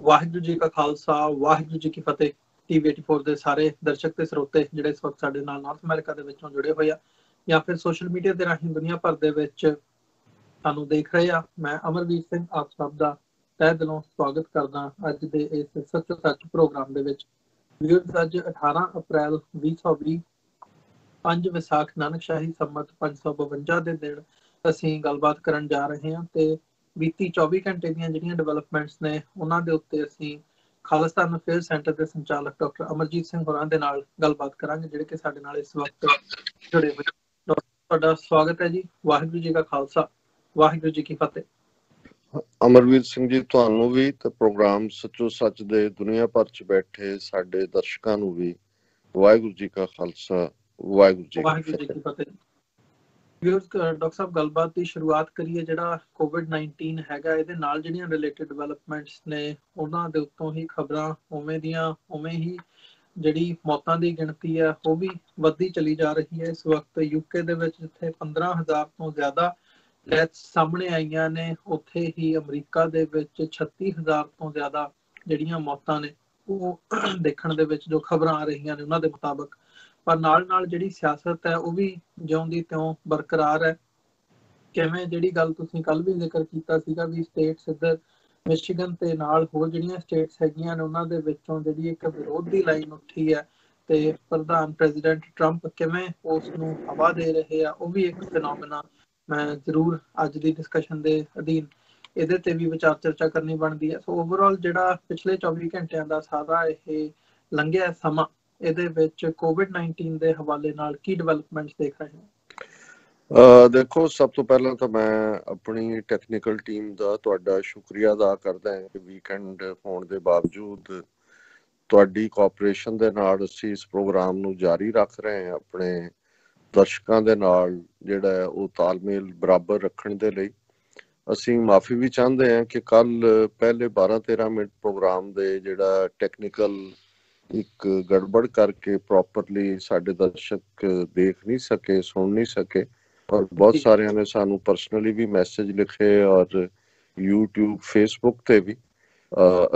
ਵਾਹਿਗੁਰੂ ਜੀ ਕਾ ਖਾਲਸਾ ਵਾਹਿਗੁਰੂ ਜੀ ਕੀ ਫਤਿਹ। ਟੀਵੀ 84 ਦੇ ਸਾਰੇ ਦਰਸ਼ਕ ਤੇ ਸਰੋਤੇ ਜਿਹੜੇ ਇਸ ਵਕਤ ਸਾਡੇ ਨਾਲ ਨਾਰਥ ਅਮਰੀਕਾ ਦੇ ਵਿੱਚੋਂ ਜੁੜੇ ਹੋਏ ਆ ਜਾਂ ਫਿਰ ਸੋਸ਼ਲ ਮੀਡੀਆ ਦੇ ਰਾਹੀਂ ਦੁਨੀਆ ਭਰ ਦੇ ਵਿੱਚ ਸਾਨੂੰ ਦੇਖ ਰਹੇ ਆ, ਮੈਂ ਅਮਰਵੀਰ ਸਿੰਘ ਆਪ ਸਭ ਦਾ ਤਹਿ ਦਿਲੋਂ ਸਵਾਗਤ ਕਰਦਾ ਅੱਜ ਦੇ ਇਸ ਸੱਚ ਸੱਚ ਪ੍ਰੋਗਰਾਮ ਦੇ ਵਿੱਚ। ਵੀਰਜ਼, ਅੱਜ 18 ਅਪ੍ਰੈਲ 2020 5 ਵਿਸਾਖ ਨਾਨਕਸ਼ਾਹੀ ਸੰਮਤ 552 ਦੇ ਦਿਨ ਅਸੀਂ ਗੱਲਬਾਤ ਕਰਨ ਜਾ ਰਹੇ ਹਾਂ ਤੇ ਬੀਤੀ 24 ਘੰਟੇ ਦੀਆਂ ਜਿਹੜੀਆਂ ਡਿਵੈਲਪਮੈਂਟਸ ਨੇ ਉਹਨਾਂ ਦੇ ਉੱਤੇ ਅਸੀਂ ਖਾਲਿਸਤਾਨ ਅਫੇਅਰ ਸੈਂਟਰ ਦੇ ਸੰਚਾਲਕ ਡਾਕਟਰ ਅਮਰਜੀਤ ਸਿੰਘ ਹੋਰਾਂ ਦੇ ਨਾਲ ਗੱਲਬਾਤ ਕਰਾਂਗੇ, ਜਿਹੜੇ ਕਿ ਸਾਡੇ ਨਾਲ ਇਸ ਵਕਤ ਜੁੜੇ ਹੋਏ। ਤੁਹਾਡਾ ਸਵਾਗਤ ਹੈ ਜੀ। ਵਾਹਿਗੁਰੂ ਜੀ ਕਾ ਖਾਲਸਾ ਵਾਹਿਗੁਰੂ ਜੀ ਕੀ ਫਤਿਹ। ਅਮਰਵੀਰ ਸਿੰਘ ਜੀ, ਤੁਹਾਨੂੰ ਵੀ ਤੇ ਪ੍ਰੋਗਰਾਮ ਸੱਚੋ ਸੱਚ ਦੇ ਦੁਨੀਆ ਭਰ ਚ ਬੈਠੇ ਸਾਡੇ ਦਰਸ਼ਕਾਂ ਨੂੰ ਵੀ ਵਾਹਿਗੁਰੂ ਜੀ ਕਾ ਖਾਲਸਾ ਵਾਹਿਗੁਰੂ ਜੀ ਕੀ ਫਤਿਹ। ਡਾਕਟਰ ਸਾਹਿਬ, ਗੱਲਬਾਤ ਦੀ ਸ਼ੁਰੂਆਤ ਕਰੀਏ। ਜਿਹੜਾ COVID-19 ਹੈਗਾ, ਇਹਦੇ ਨਾਲ ਜਿਹੜੀਆਂ ਰਿਲੇਟਡ ਡਿਵੈਲਪਮੈਂਟਸ ਨੇ ਉਹਨਾਂ ਦੇ ਉੱਤੋਂ ਹੀ ਖਬਰਾਂ ਉਵੇਂ ਹੀ ਜਿਹੜੀ ਮੌਤਾਂ ਦੀ ਗਿਣਤੀ ਹੈ ਉਹ ਵੀ ਵੱਧਦੀ ਚਲੀ ਜਾ ਰਹੀ ਹੈ। ਇਸ ਵਕਤ ਯੂਕੇ ਦੇ ਵਿੱਚ ਜਿੱਥੇ 15,000 ਤੋਂ ਜ਼ਿਆਦਾ ਡੈਥਸ ਸਾਹਮਣੇ ਆਈਆਂ ਨੇ, ਉੱਥੇ ਹੀ ਅਮਰੀਕਾ ਦੇ ਵਿੱਚ 36,000 ਤੋਂ ਜ਼ਿਆਦਾ ਜਿਹੜੀਆਂ ਮੌਤਾਂ ਨੇ ਉਹ ਦੇਖਣ ਦੇ ਵਿੱਚ ਜੋ ਖਬਰਾਂ ਆ ਰਹੀਆਂ ਨੇ ਉਹਨਾਂ ਦੇ ਮੁਤਾਬਕ। ਪਰ ਨਾਲ ਜਿਹੜੀ ਸਿਆਸਤ ਹੈ ਉਹ ਵੀ ਜਿਉਂ ਦੀ ਤਿਉਂ ਬਰਕਰਾਰ ਹੈ। ਕਿਵੇਂ ਜਿਹੜੀ ਗੱਲ ਤੁਸੀਂ ਕੱਲ ਵੀ ਜ਼ਿਕਰ ਕੀਤਾ ਸੀਗਾ ਵੀ ਸਟੇਟਸ ਇੱਧਰ ਮਿਸ਼ੀਗਨ ਤੇ ਨਾਲ ਹੋਰ ਜਿਹੜੀਆਂ ਸਟੇਟਸ ਹੈਗੀਆਂ ਨੇ ਉਹਨਾਂ ਦੇ ਵਿੱਚੋਂ ਜਿਹੜੀ ਇੱਕ ਵਿਰੋਧ ਦੀ ਲਾਈਨ ਉੱਠੀ ਹੈ ਤੇ ਪ੍ਰਧਾਨ ਪ੍ਰੈਜ਼ੀਡੈਂਟ ਟਰੰਪ ਕਿਵੇਂ ਉਸ ਨੂੰ ਹਵਾ ਦੇ ਰਹੇ ਆ, ਉਹ ਵੀ ਇੱਕ ਫਿਨੋਮੀਨਾ। ਮੈਂ ਜ਼ਰੂਰ ਅੱਜ ਦੀ ਡਿਸਕਸ਼ਨ ਦੇ ਅਧੀਨ ਇਹਦੇ ਤੇ ਵੀ ਵਿਚਾਰ ਚਰਚਾ ਕਰਨੀ ਬਣਦੀ ਹੈ। ਸੋ ਓਵਰਆਲ ਜਿਹੜਾ ਪਿਛਲੇ 24 ਘੰਟਿਆਂ ਦਾ ਸਾਰਾ ਇਹ ਲੰਘਿਆ ਸਮਾਂ, ਇਹਦੇ ਵਿੱਚ COVID-19 ਦੇ ਹਵਾਲੇ ਨਾਲ ਕੀ ਡਿਵੈਲਪਮੈਂਟਸ ਦੇਖ ਰਹੇ ਹੋ? ਦੇਖੋ, ਸਭ ਤੋਂ ਪਹਿਲਾਂ ਤਾਂ ਮੈਂ ਆਪਣੀ ਟੈਕਨੀਕਲ ਟੀਮ ਦਾ ਤੁਹਾਡਾ ਸ਼ੁਕਰੀਆ ਅਦਾ ਕਰਦਾ ਹਾਂ ਕਿ ਵੀਕਐਂਡ ਹੋਣ ਦੇ ਬਾਵਜੂਦ ਤੁਹਾਡੀ ਕੋਆਪਰੇਸ਼ਨ ਦੇ ਨਾਲ ਅਸੀਂ ਇਸ ਪ੍ਰੋਗਰਾਮ ਨੂੰ ਜਾਰੀ ਰੱਖ ਰਹੇ ਹਾਂ। ਆਪਣੇ ਦਰਸ਼ਕਾਂ ਦੇ ਨਾਲ ਜਿਹੜਾ ਉਹ ਤਾਲਮੇਲ ਬਰਾਬਰ ਰੱਖਣ ਦੇ ਲਈ ਅਸੀਂ ਮਾਫੀ ਵੀ ਚਾਹੁੰਦੇ ਹਾਂ ਕਿ ਕੱਲ ਪਹਿਲੇ 12-13 ਮਿੰਟ ਪ੍ਰੋਗਰਾਮ ਦੇ ਜਿਹੜਾ ਟੈਕਨੀਕਲ ਇੱਕ ਗੜਬੜ ਕਰਕੇ ਪ੍ਰੋਪਰਲੀ ਸਾਡੇ ਦਰਸ਼ਕ ਦੇਖ ਨਹੀਂ ਸਕੇ, ਸੁਣ ਨਹੀਂ ਸਕੇ। ਔਰ ਬਹੁਤ ਸਾਰਿਆਂ ਨੇ ਸਾਨੂੰ ਪਰਸਨਲੀ ਵੀ ਮੈਸੇਜ ਲਿਖੇ ਔਰ YouTube, Facebook ਤੇ ਵੀ।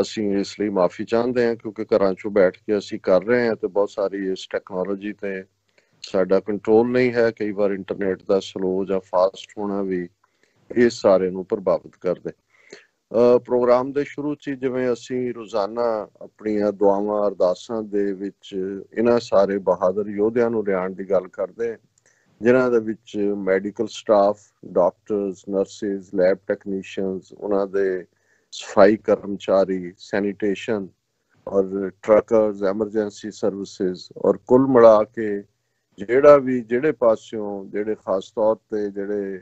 ਅਸੀਂ ਇਸ ਲਈ ਮਾਫੀ ਚਾਹੁੰਦੇ ਹਾਂ ਕਿਉਂਕਿ ਘਰਾਂ ਚੋਂ ਬੈਠ ਕੇ ਅਸੀਂ ਕਰ ਰਹੇ ਹਾਂ ਤੇ ਬਹੁਤ ਸਾਰੀ ਇਸ ਟੈਕਨੋਲੋਜੀ ਤੇ ਸਾਡਾ ਕੰਟਰੋਲ ਨਹੀਂ ਹੈ। ਕਈ ਵਾਰ ਇੰਟਰਨੈਟ ਦਾ ਸਲੋ ਜਾਂ ਫਾਸਟ ਹੋਣਾ ਵੀ ਇਸ ਸਾਰੇ ਨੂੰ ਪ੍ਰਭਾਵਿਤ ਕਰਦੇ। ਪ੍ਰੋਗਰਾਮ ਦੇ ਸ਼ੁਰੂ 'ਚ ਜਿਵੇਂ ਅਸੀਂ ਰੋਜ਼ਾਨਾ ਆਪਣੀਆਂ ਦੁਆਵਾਂ ਅਰਦਾਸਾਂ ਦੇ ਵਿੱਚ ਇਹਨਾਂ ਸਾਰੇ ਬਹਾਦਰ ਯੋਧਿਆਂ ਨੂੰ ਲਿਆਉਣ ਦੀ ਗੱਲ ਕਰਦੇ, ਜਿਨ੍ਹਾਂ ਦੇ ਵਿੱਚ medical staff, doctors, nurses, lab technicians, ਉਹਨਾਂ ਦੇ ਸਫਾਈ ਕਰਮਚਾਰੀ, ਸੈਨੀਟੇਸ਼ਨ ਔਰ ਟਰੱਕਰਸ, ਐਮਰਜੈਂਸੀ ਸਰਵਿਸਿਜ਼ ਔਰ ਕੁੱਲ ਮਿਲਾ ਕੇ ਜਿਹੜੇ ਪਾਸਿਓਂ ਜਿਹੜੇ ਖਾਸ ਤੌਰ ਤੇ ਜਿਹੜੇ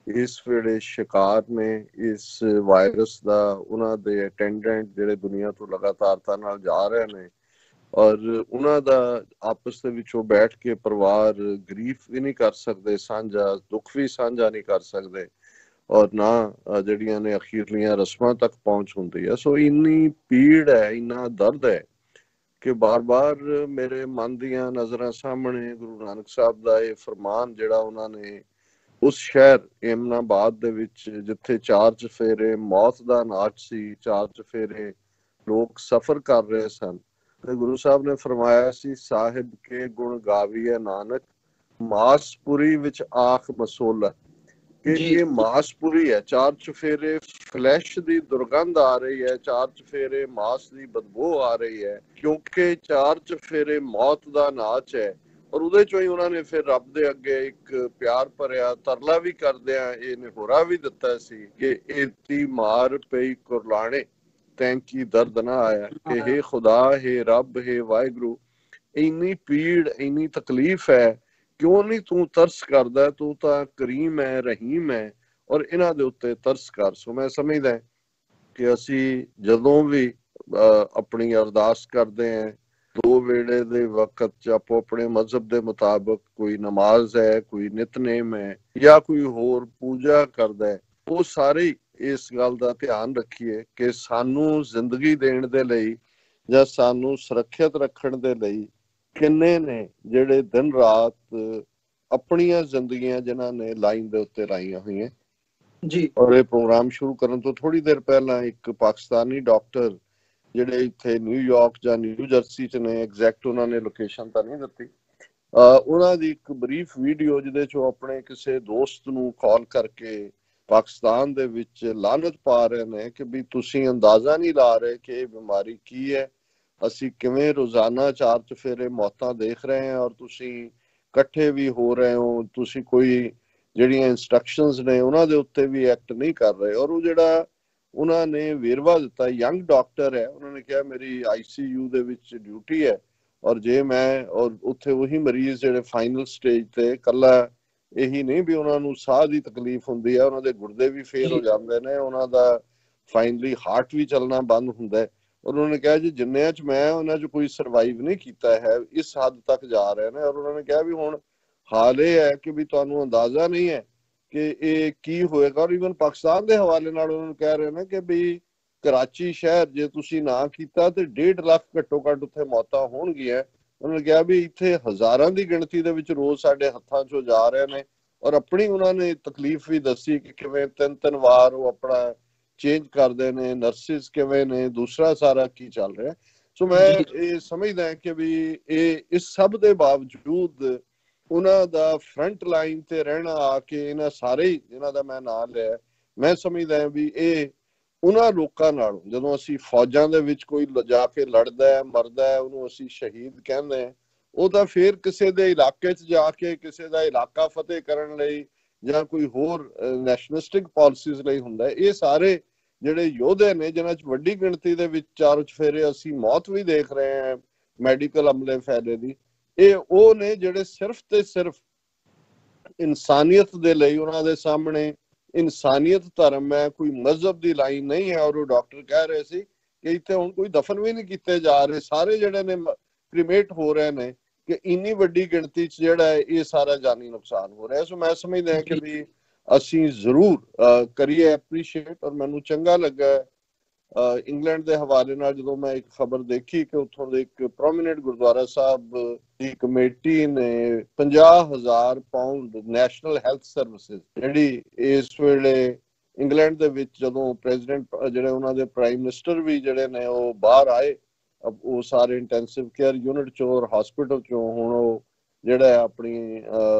ਇਸ ਵੇਲੇ ਸ਼ਿਕਾਰ ਨੇ ਇਸ ਵਾਇਰਸ ਦਾ, ਉਹਨਾਂ ਦੇ ਅਟੈਂਡੈਂਟ ਜਿਹੜੇ ਦੁਨੀਆ ਤੋਂ ਲਗਾਤਾਰਤਾ ਨਾਲ ਜਾ ਰਹੇ ਨੇ ਔਰ ਉਹਨਾਂ ਦਾ ਆਪਸ ਦੇ ਵਿੱਚੋਂ ਬੈਠ ਕੇ ਪਰਿਵਾਰ ਗਰੀਫ ਵੀ ਨਹੀਂ ਕਰ ਸਕਦੇ ਸਾਂਝਾ, ਦੁੱਖ ਵੀ ਸਾਂਝਾ ਨਹੀਂ ਕਰ ਸਕਦੇ ਔਰ ਨਾ ਜਿਹੜੀਆਂ ਨੇ ਅਖੀਰਲੀਆਂ ਰਸਮਾਂ ਤੱਕ ਪਹੁੰਚ ਹੁੰਦੀ ਹੈ। ਸੋ ਇੰਨੀ ਪੀੜ ਹੈ, ਇੰਨਾ ਦਰਦ ਹੈ ਕਿ ਬਾਰ-ਬਾਰ ਮੇਰੇ ਮਨ ਦੀਆਂ ਨਜ਼ਰਾਂ ਸਾਹਮਣੇ ਗੁਰੂ ਨਾਨਕ ਸਾਹਿਬ ਦਾ ਇਹ ਫਰਮਾਨ ਜਿਹੜਾ ਉਹਨਾਂ ਨੇ ਉਸ ਸ਼ਹਿਰ ਏਮਨਾਬਾਦ ਦੇ ਵਿੱਚ ਜਿੱਥੇ 4 ਚੁਫੇਰੇ ਮੌਤ ਦਾ ਨਾਚ ਸੀ, 4 ਚੁਫੇਰੇ ਲੋਕ ਸਫ਼ਰ ਕਰ ਰਹੇ ਸਨ ਤੇ ਗੁਰੂ ਸਾਹਿਬ ਨੇ ਫਰਮਾਇਆ ਸੀ, ਸਾਹਿਬ ਕੇ ਗੁਣ ਗਾਵੀਏ ਨਾਨਕ, ਮਾਸਪੁਰੀ ਵਿੱਚ ਆਖ ਮਸੋਲਾ। ਕਿ ਇਹ ਮਾਸਪੁਰੀ ਹੈ, 4 ਚੁਫੇਰੇ ਫਲੈਸ਼ ਦੀ ਦੁਰਗੰਧ ਆ ਰਹੀ ਹੈ, 4 ਚੁਫੇਰੇ ਮਾਸ ਦੀ ਬਦਬੂ ਆ ਰਹੀ ਹੈ ਕਿਉਂਕਿ 4 ਚੁਫੇਰੇ ਮੌਤ ਦਾ ਨਾਚ ਹੈ। ਔਰ ਉਹਦੇ ਚੋਂ ਹੀ ਉਹਨਾਂ ਨੇ ਫਿਰ ਰੱਬ ਦੇ ਅੱਗੇ ਇੱਕ ਪਿਆਰ ਭਰਿਆ ਤਰਲਾ ਵੀ ਕਰਦਿਆਂ ਇਹ ਨਿਹੋਰਾ ਵੀ ਦਿੱਤਾ ਸੀ ਕਿ ਇਤੀ ਮਾਰ ਪਈ ਕੁਰਲਾਣੇ ਤੈਂਕੀ ਦਰਦ ਨਾ ਆਇਆ ਕਿ ਹੇ ਖੁਦਾ, ਹੇ ਰੱਬ, ਹੇ ਵਾਹਿਗੁਰੂ, ਇੰਨੀ ਪੀੜ, ਇੰਨੀ ਤਕਲੀਫ ਹੈ, ਕਿਉਂ ਨਹੀਂ ਤੂੰ ਤਰਸ ਕਰਦਾ? ਤੂੰ ਤਾਂ ਕਰੀਮ ਹੈ, ਰਹੀਮ ਹੈ ਔਰ ਇਹਨਾਂ ਦੇ ਉੱਤੇ ਤਰਸ ਕਰ। ਸੋ ਮੈਂ ਸਮਝਦਾ ਕਿ ਅਸੀਂ ਜਦੋਂ ਵੀ ਆਪਣੀ ਅਰਦਾਸ ਕਰਦੇ ਹਾਂ 2 ਵੇਲੇ ਦੇ ਵਕਤ ਚ ਆਪੋ ਆਪਣੇ ਮਜ਼ਹਬ ਦੇ ਮੁਤਾਬਕ, ਕੋਈ ਨਮਾਜ਼ ਹੈ, ਕੋਈ ਨਿਤਨੇਮ ਹੈ ਜਾਂ ਕੋਈ ਹੋਰ ਪੂਜਾ ਕਰਦਾ ਹੈ, ਉਹ ਸਾਰੇ ਇਸ ਗੱਲ ਦਾ ਧਿਆਨ ਰੱਖੀਏ ਕਿ ਸਾਨੂੰ ਜ਼ਿੰਦਗੀ ਦੇਣ ਦੇ ਲਈ ਜਾਂ ਸਾਨੂੰ ਸੁਰੱਖਿਅਤ ਰੱਖਣ ਦੇ ਲਈ ਕਿੰਨੇ ਨੇ ਜਿਹੜੇ ਦਿਨ ਰਾਤ ਆਪਣੀਆਂ ਜ਼ਿੰਦਗੀਆਂ ਜਿਨ੍ਹਾਂ ਨੇ ਲਾਈਨ ਦੇ ਉੱਤੇ ਲਾਈਆਂ ਹੋਈਆਂ ਜੀ। ਔਰ ਇਹ ਪ੍ਰੋਗਰਾਮ ਸ਼ੁਰੂ ਕਰਨ ਤੋਂ ਥੋੜੀ ਦੇਰ ਪਹਿਲਾਂ ਇੱਕ ਪਾਕਿਸਤਾਨੀ ਡਾਕਟਰ ਜਿਹੜੇ ਇੱਥੇ ਨਿਊਯਾਰਕ ਜਾਂ ਨਿਊ ਜਰਸੀ ਚ ਨੇ, ਐਗਜ਼ੈਕਟ ਉਹਨਾਂ ਨੇ ਲੋਕੇਸ਼ਨ ਤਾਂ ਨਹੀਂ ਦਿੱਤੀ, ਉਹਨਾਂ ਦੀ ਇੱਕ ਬਰੀਫ ਵੀਡੀਓ ਜਿਹਦੇ ਚ ਉਹ ਆਪਣੇ ਕਿਸੇ ਦੋਸਤ ਨੂੰ ਕਾਲ ਕਰਕੇ ਪਾਕਿਸਤਾਨ ਦੇ ਵਿੱਚ ਲਾਨਤ ਪਾ ਰਹੇ ਨੇ ਕਿ ਵੀ ਤੁਸੀਂ ਅੰਦਾਜ਼ਾ ਨਹੀਂ ਲਾ ਰਹੇ ਕਿ ਇਹ ਬਿਮਾਰੀ ਕੀ ਹੈ, ਅਸੀਂ ਕਿਵੇਂ ਰੋਜ਼ਾਨਾ 4 ਚੁਫੇਰੇ ਮੌਤਾਂ ਦੇਖ ਰਹੇ ਹਾਂ ਔਰ ਤੁਸੀਂ ਇਕੱਠੇ ਵੀ ਹੋ ਰਹੇ ਹੋ, ਤੁਸੀਂ ਕੋਈ ਜਿਹੜੀਆਂ ਇੰਸਟਰਕਸ਼ਨਸ ਨੇ ਉਹਨਾਂ ਦੇ ਉੱਤੇ ਵੀ ਐਕਟ ਨਹੀਂ ਕਰ ਰਹੇ। ਔਰ ਉਹ ਜਿਹੜਾ ਉਹਨਾਂ ਨੇ ਵੇਰਵਾ ਦਿੱਤਾ, ਯੰਗ ਡਾਕਟਰ ਹੈ, ਉਹਨਾਂ ਨੇ ਕਿਹਾ ਮੇਰੀ ICU ਦੇ ਵਿੱਚ ਡਿਊਟੀ ਹੈ ਔਰ ਜੇ ਮੈਂ ਔਰ ਉੱਥੇ ਉਹੀ ਮਰੀਜ਼ ਜਿਹੜੇ ਫਾਈਨਲ ਸਟੇਜ ਤੇ, ਕੱਲਾ ਇਹੀ ਨਹੀਂ ਵੀ ਉਹਨਾਂ ਨੂੰ ਸਾਹ ਦੀ ਤਕਲੀਫ ਹੁੰਦੀ ਹੈ, ਉਹਨਾਂ ਦੇ ਗੁਰਦੇ ਵੀ ਫੇਲ ਹੋ ਜਾਂਦੇ ਨੇ, ਉਹਨਾਂ ਦਾ ਫਾਈਨਲੀ ਹਾਰਟ ਵੀ ਚੱਲਣਾ ਬੰਦ ਹੁੰਦਾ ਹੈ। ਉਹਨਾਂ ਨੇ ਕਿਹਾ ਜੀ ਜਿੰਨਿਆਂ ਚ ਮੈਂ ਉਹਨਾਂ ਚ ਕੋਈ ਸਰਵਾਈਵ ਨਹੀਂ ਕੀਤਾ ਹੈ, ਇਸ ਹੱਦ ਤੱਕ ਜਾ ਰਹੇ ਨੇ। ਔਰ ਉਹਨਾਂ ਨੇ ਕਿਹਾ ਵੀ ਹੁਣ ਹਾਲ ਇਹ ਹੈ ਕਿ ਵੀ ਤੁਹਾਨੂੰ ਅੰਦਾਜ਼ਾ ਨਹੀਂ ਹੈ ਕਿ ਇਹ ਕੀ ਹੋਏਗਾ। ਔਰ ਇਵਨ ਪਾਕਿਸਤਾਨ ਦੇ ਹਵਾਲੇ ਨਾਲ ਉਹਨਾਂ ਨੂੰ ਕਹਿ ਰਹੇ ਨੇ ਕਿ ਵੀ ਕਰਾਚੀ ਸ਼ਹਿਰ ਜੇ ਤੁਸੀਂ ਨਾ ਕੀਤਾ ਤੇ 1.5 ਲੱਖ ਘੱਟੋ ਘੱਟ ਉੱਥੇ ਮੌਤਾਂ ਹੋਣਗੀਆਂ। ਉਹਨਾਂ ਨੇ ਕਿਹਾ ਵੀ ਇੱਥੇ ਹਜ਼ਾਰਾਂ ਦੀ ਗਿਣਤੀ ਦੇ ਵਿੱਚ ਰੋਜ਼ ਸਾਡੇ ਹੱਥਾਂ ਚੋਂ ਜਾ ਰਹੇ ਨੇ। ਔਰ ਆਪਣੀ ਉਹਨਾਂ ਨੇ ਤਕਲੀਫ ਵੀ ਦੱਸੀ ਕਿ ਕਿਵੇਂ 3-3 ਵਾਰ ਉਹ ਆਪਣਾ ਚੇਂਜ ਕਰਦੇ ਨੇ, ਨਰਸਿਸ ਕਿਵੇਂ ਨੇ, ਦੂਸਰਾ ਸਾਰਾ ਕੀ ਚੱਲ ਰਿਹਾ। ਸੋ ਮੈਂ ਇਹ ਸਮਝਦਾ ਕਿ ਵੀ ਇਹ ਇਸ ਸਭ ਦੇ ਬਾਵਜੂਦ ਉਹਨਾਂ ਦਾ ਫਰੰਟ ਲਾਈਨ ਤੇ ਰਹਿਣਾ ਆ ਕੇ ਇਹਨਾਂ ਸਾਰੇ ਇਹਨਾਂ ਦਾ ਮੈਂ ਨਾਂ ਲਿਆ, ਮੈਂ ਸਮਝਦਾ ਵੀ ਇਹ ਉਹਨਾਂ ਲੋਕਾਂ ਨਾਲ, ਜਦੋਂ ਅਸੀਂ ਫੌਜਾਂ ਦੇ ਵਿੱਚ ਕੋਈ ਜਾ ਕੇ ਲੜਦਾ ਹੈ, ਮਰਦਾ ਹੈ, ਉਹਨੂੰ ਅਸੀਂ ਸ਼ਹੀਦ ਕਹਿੰਦੇ ਹਾਂ, ਉਹ ਤਾਂ ਫਿਰ ਕਿਸੇ ਦੇ ਇਲਾਕੇ 'ਚ ਜਾ ਕੇ ਕਿਸੇ ਦਾ ਇਲਾਕਾ ਫਤਿਹ ਕਰਨ ਲਈ ਜਾਂ ਕੋਈ ਹੋਰ ਨੈਸ਼ਨਲਿਸਟਿਕ ਪਾਲਿਸੀਜ਼ ਲਈ ਹੁੰਦਾ। ਇਹ ਸਾਰੇ ਜਿਹੜੇ ਯੋਧੇ ਨੇ ਜਿਨ੍ਹਾਂ 'ਚ ਵੱਡੀ ਗਿਣਤੀ ਦੇ ਵਿੱਚ 4 ਚੁਫੇਰੇ ਅਸੀਂ ਮੌਤ ਵੀ ਦੇਖ ਰਹੇ ਹਾਂ ਮੈਡੀਕਲ ਅਮਲੇ ਫਾਇਦੇ ਦੀ, ਇਹ ਉਹ ਨੇ ਜਿਹੜੇ ਸਿਰਫ ਤੇ ਸਿਰਫ ਇਨਸਾਨੀਅਤ ਦੇ ਲਈ, ਉਹਨਾਂ ਦੇ ਸਾਹਮਣੇ ਇਨਸਾਨੀਅਤ ਧਰਮ ਹੈ, ਕੋਈ ਮਜ਼ਹਬ ਦੀ ਲਾਈਨ ਨਹੀਂ ਹੈ। ਔਰ ਉਹ ਡਾਕਟਰ ਕਹਿ ਰਹੇ ਸੀ ਕਿ ਇੱਥੇ ਹੁਣ ਕੋਈ ਦਫਨ ਵੀ ਨਹੀਂ ਕੀਤੇ ਜਾ ਰਹੇ, ਸਾਰੇ ਜਿਹੜੇ ਨੇ ਕ੍ਰੀਮੇਟ ਹੋ ਰਹੇ ਨੇ, ਕਿ ਇੰਨੀ ਵੱਡੀ ਗਿਣਤੀ 'ਚ ਜਿਹੜਾ ਹੈ ਇਹ ਸਾਰਾ ਜਾਨੀ ਨੁਕਸਾਨ ਹੋ ਰਿਹਾ। ਸੋ ਮੈਂ ਸਮਝਦਾ ਕਿ ਵੀ ਅਸੀਂ ਜ਼ਰੂਰ ਕਰੀਏ ਐਪਰੀਸ਼ੀਏਟ। ਔਰ ਮੈਨੂੰ ਚੰਗਾ ਲੱਗਾ ਇੰਗਲੈਂਡ ਦੇ ਹਵਾਲੇ ਨਾਲ ਜਦੋਂ ਮੈਂ ਇੱਕ ਖਬਰ ਦੇਖੀ ਕਿ ਉੱਥੋਂ ਦੇ ਇੱਕ ਪ੍ਰੋਮੀਨੈਂਟ ਗੁਰਦੁਆਰਾ ਸਾਹਿਬ ਦੀ ਕਮੇਟੀ ਨੇ 50,000 ਪਾਉਂਡ ਨੈਸ਼ਨਲ ਹੈਲਥ ਸਰਵਿਸਿਜ਼, ਜਿਹੜੀ ਇਸ ਵੇਲੇ ਇੰਗਲੈਂਡ ਦੇ ਵਿੱਚ ਜਦੋਂ ਪ੍ਰੈਜ਼ੀਡੈਂਟ ਜਿਹੜੇ ਉਹਨਾਂ ਦੇ ਪ੍ਰਾਈਮ ਮਿਨਿਸਟਰ ਵੀ ਜਿਹੜੇ ਨੇ ਉਹ ਬਾਹਰ ਆਏ, ਉਹ ਸਾਰੇ ਇੰਟੈਂਸਿਵ ਕੇਅਰ ਯੂਨਿਟ ਚੋਂ ਔਰ ਹਸਪੀਟਲ ਚੋਂ ਹੁਣ ਉਹ ਜਿਹੜਾ ਆਪਣੀ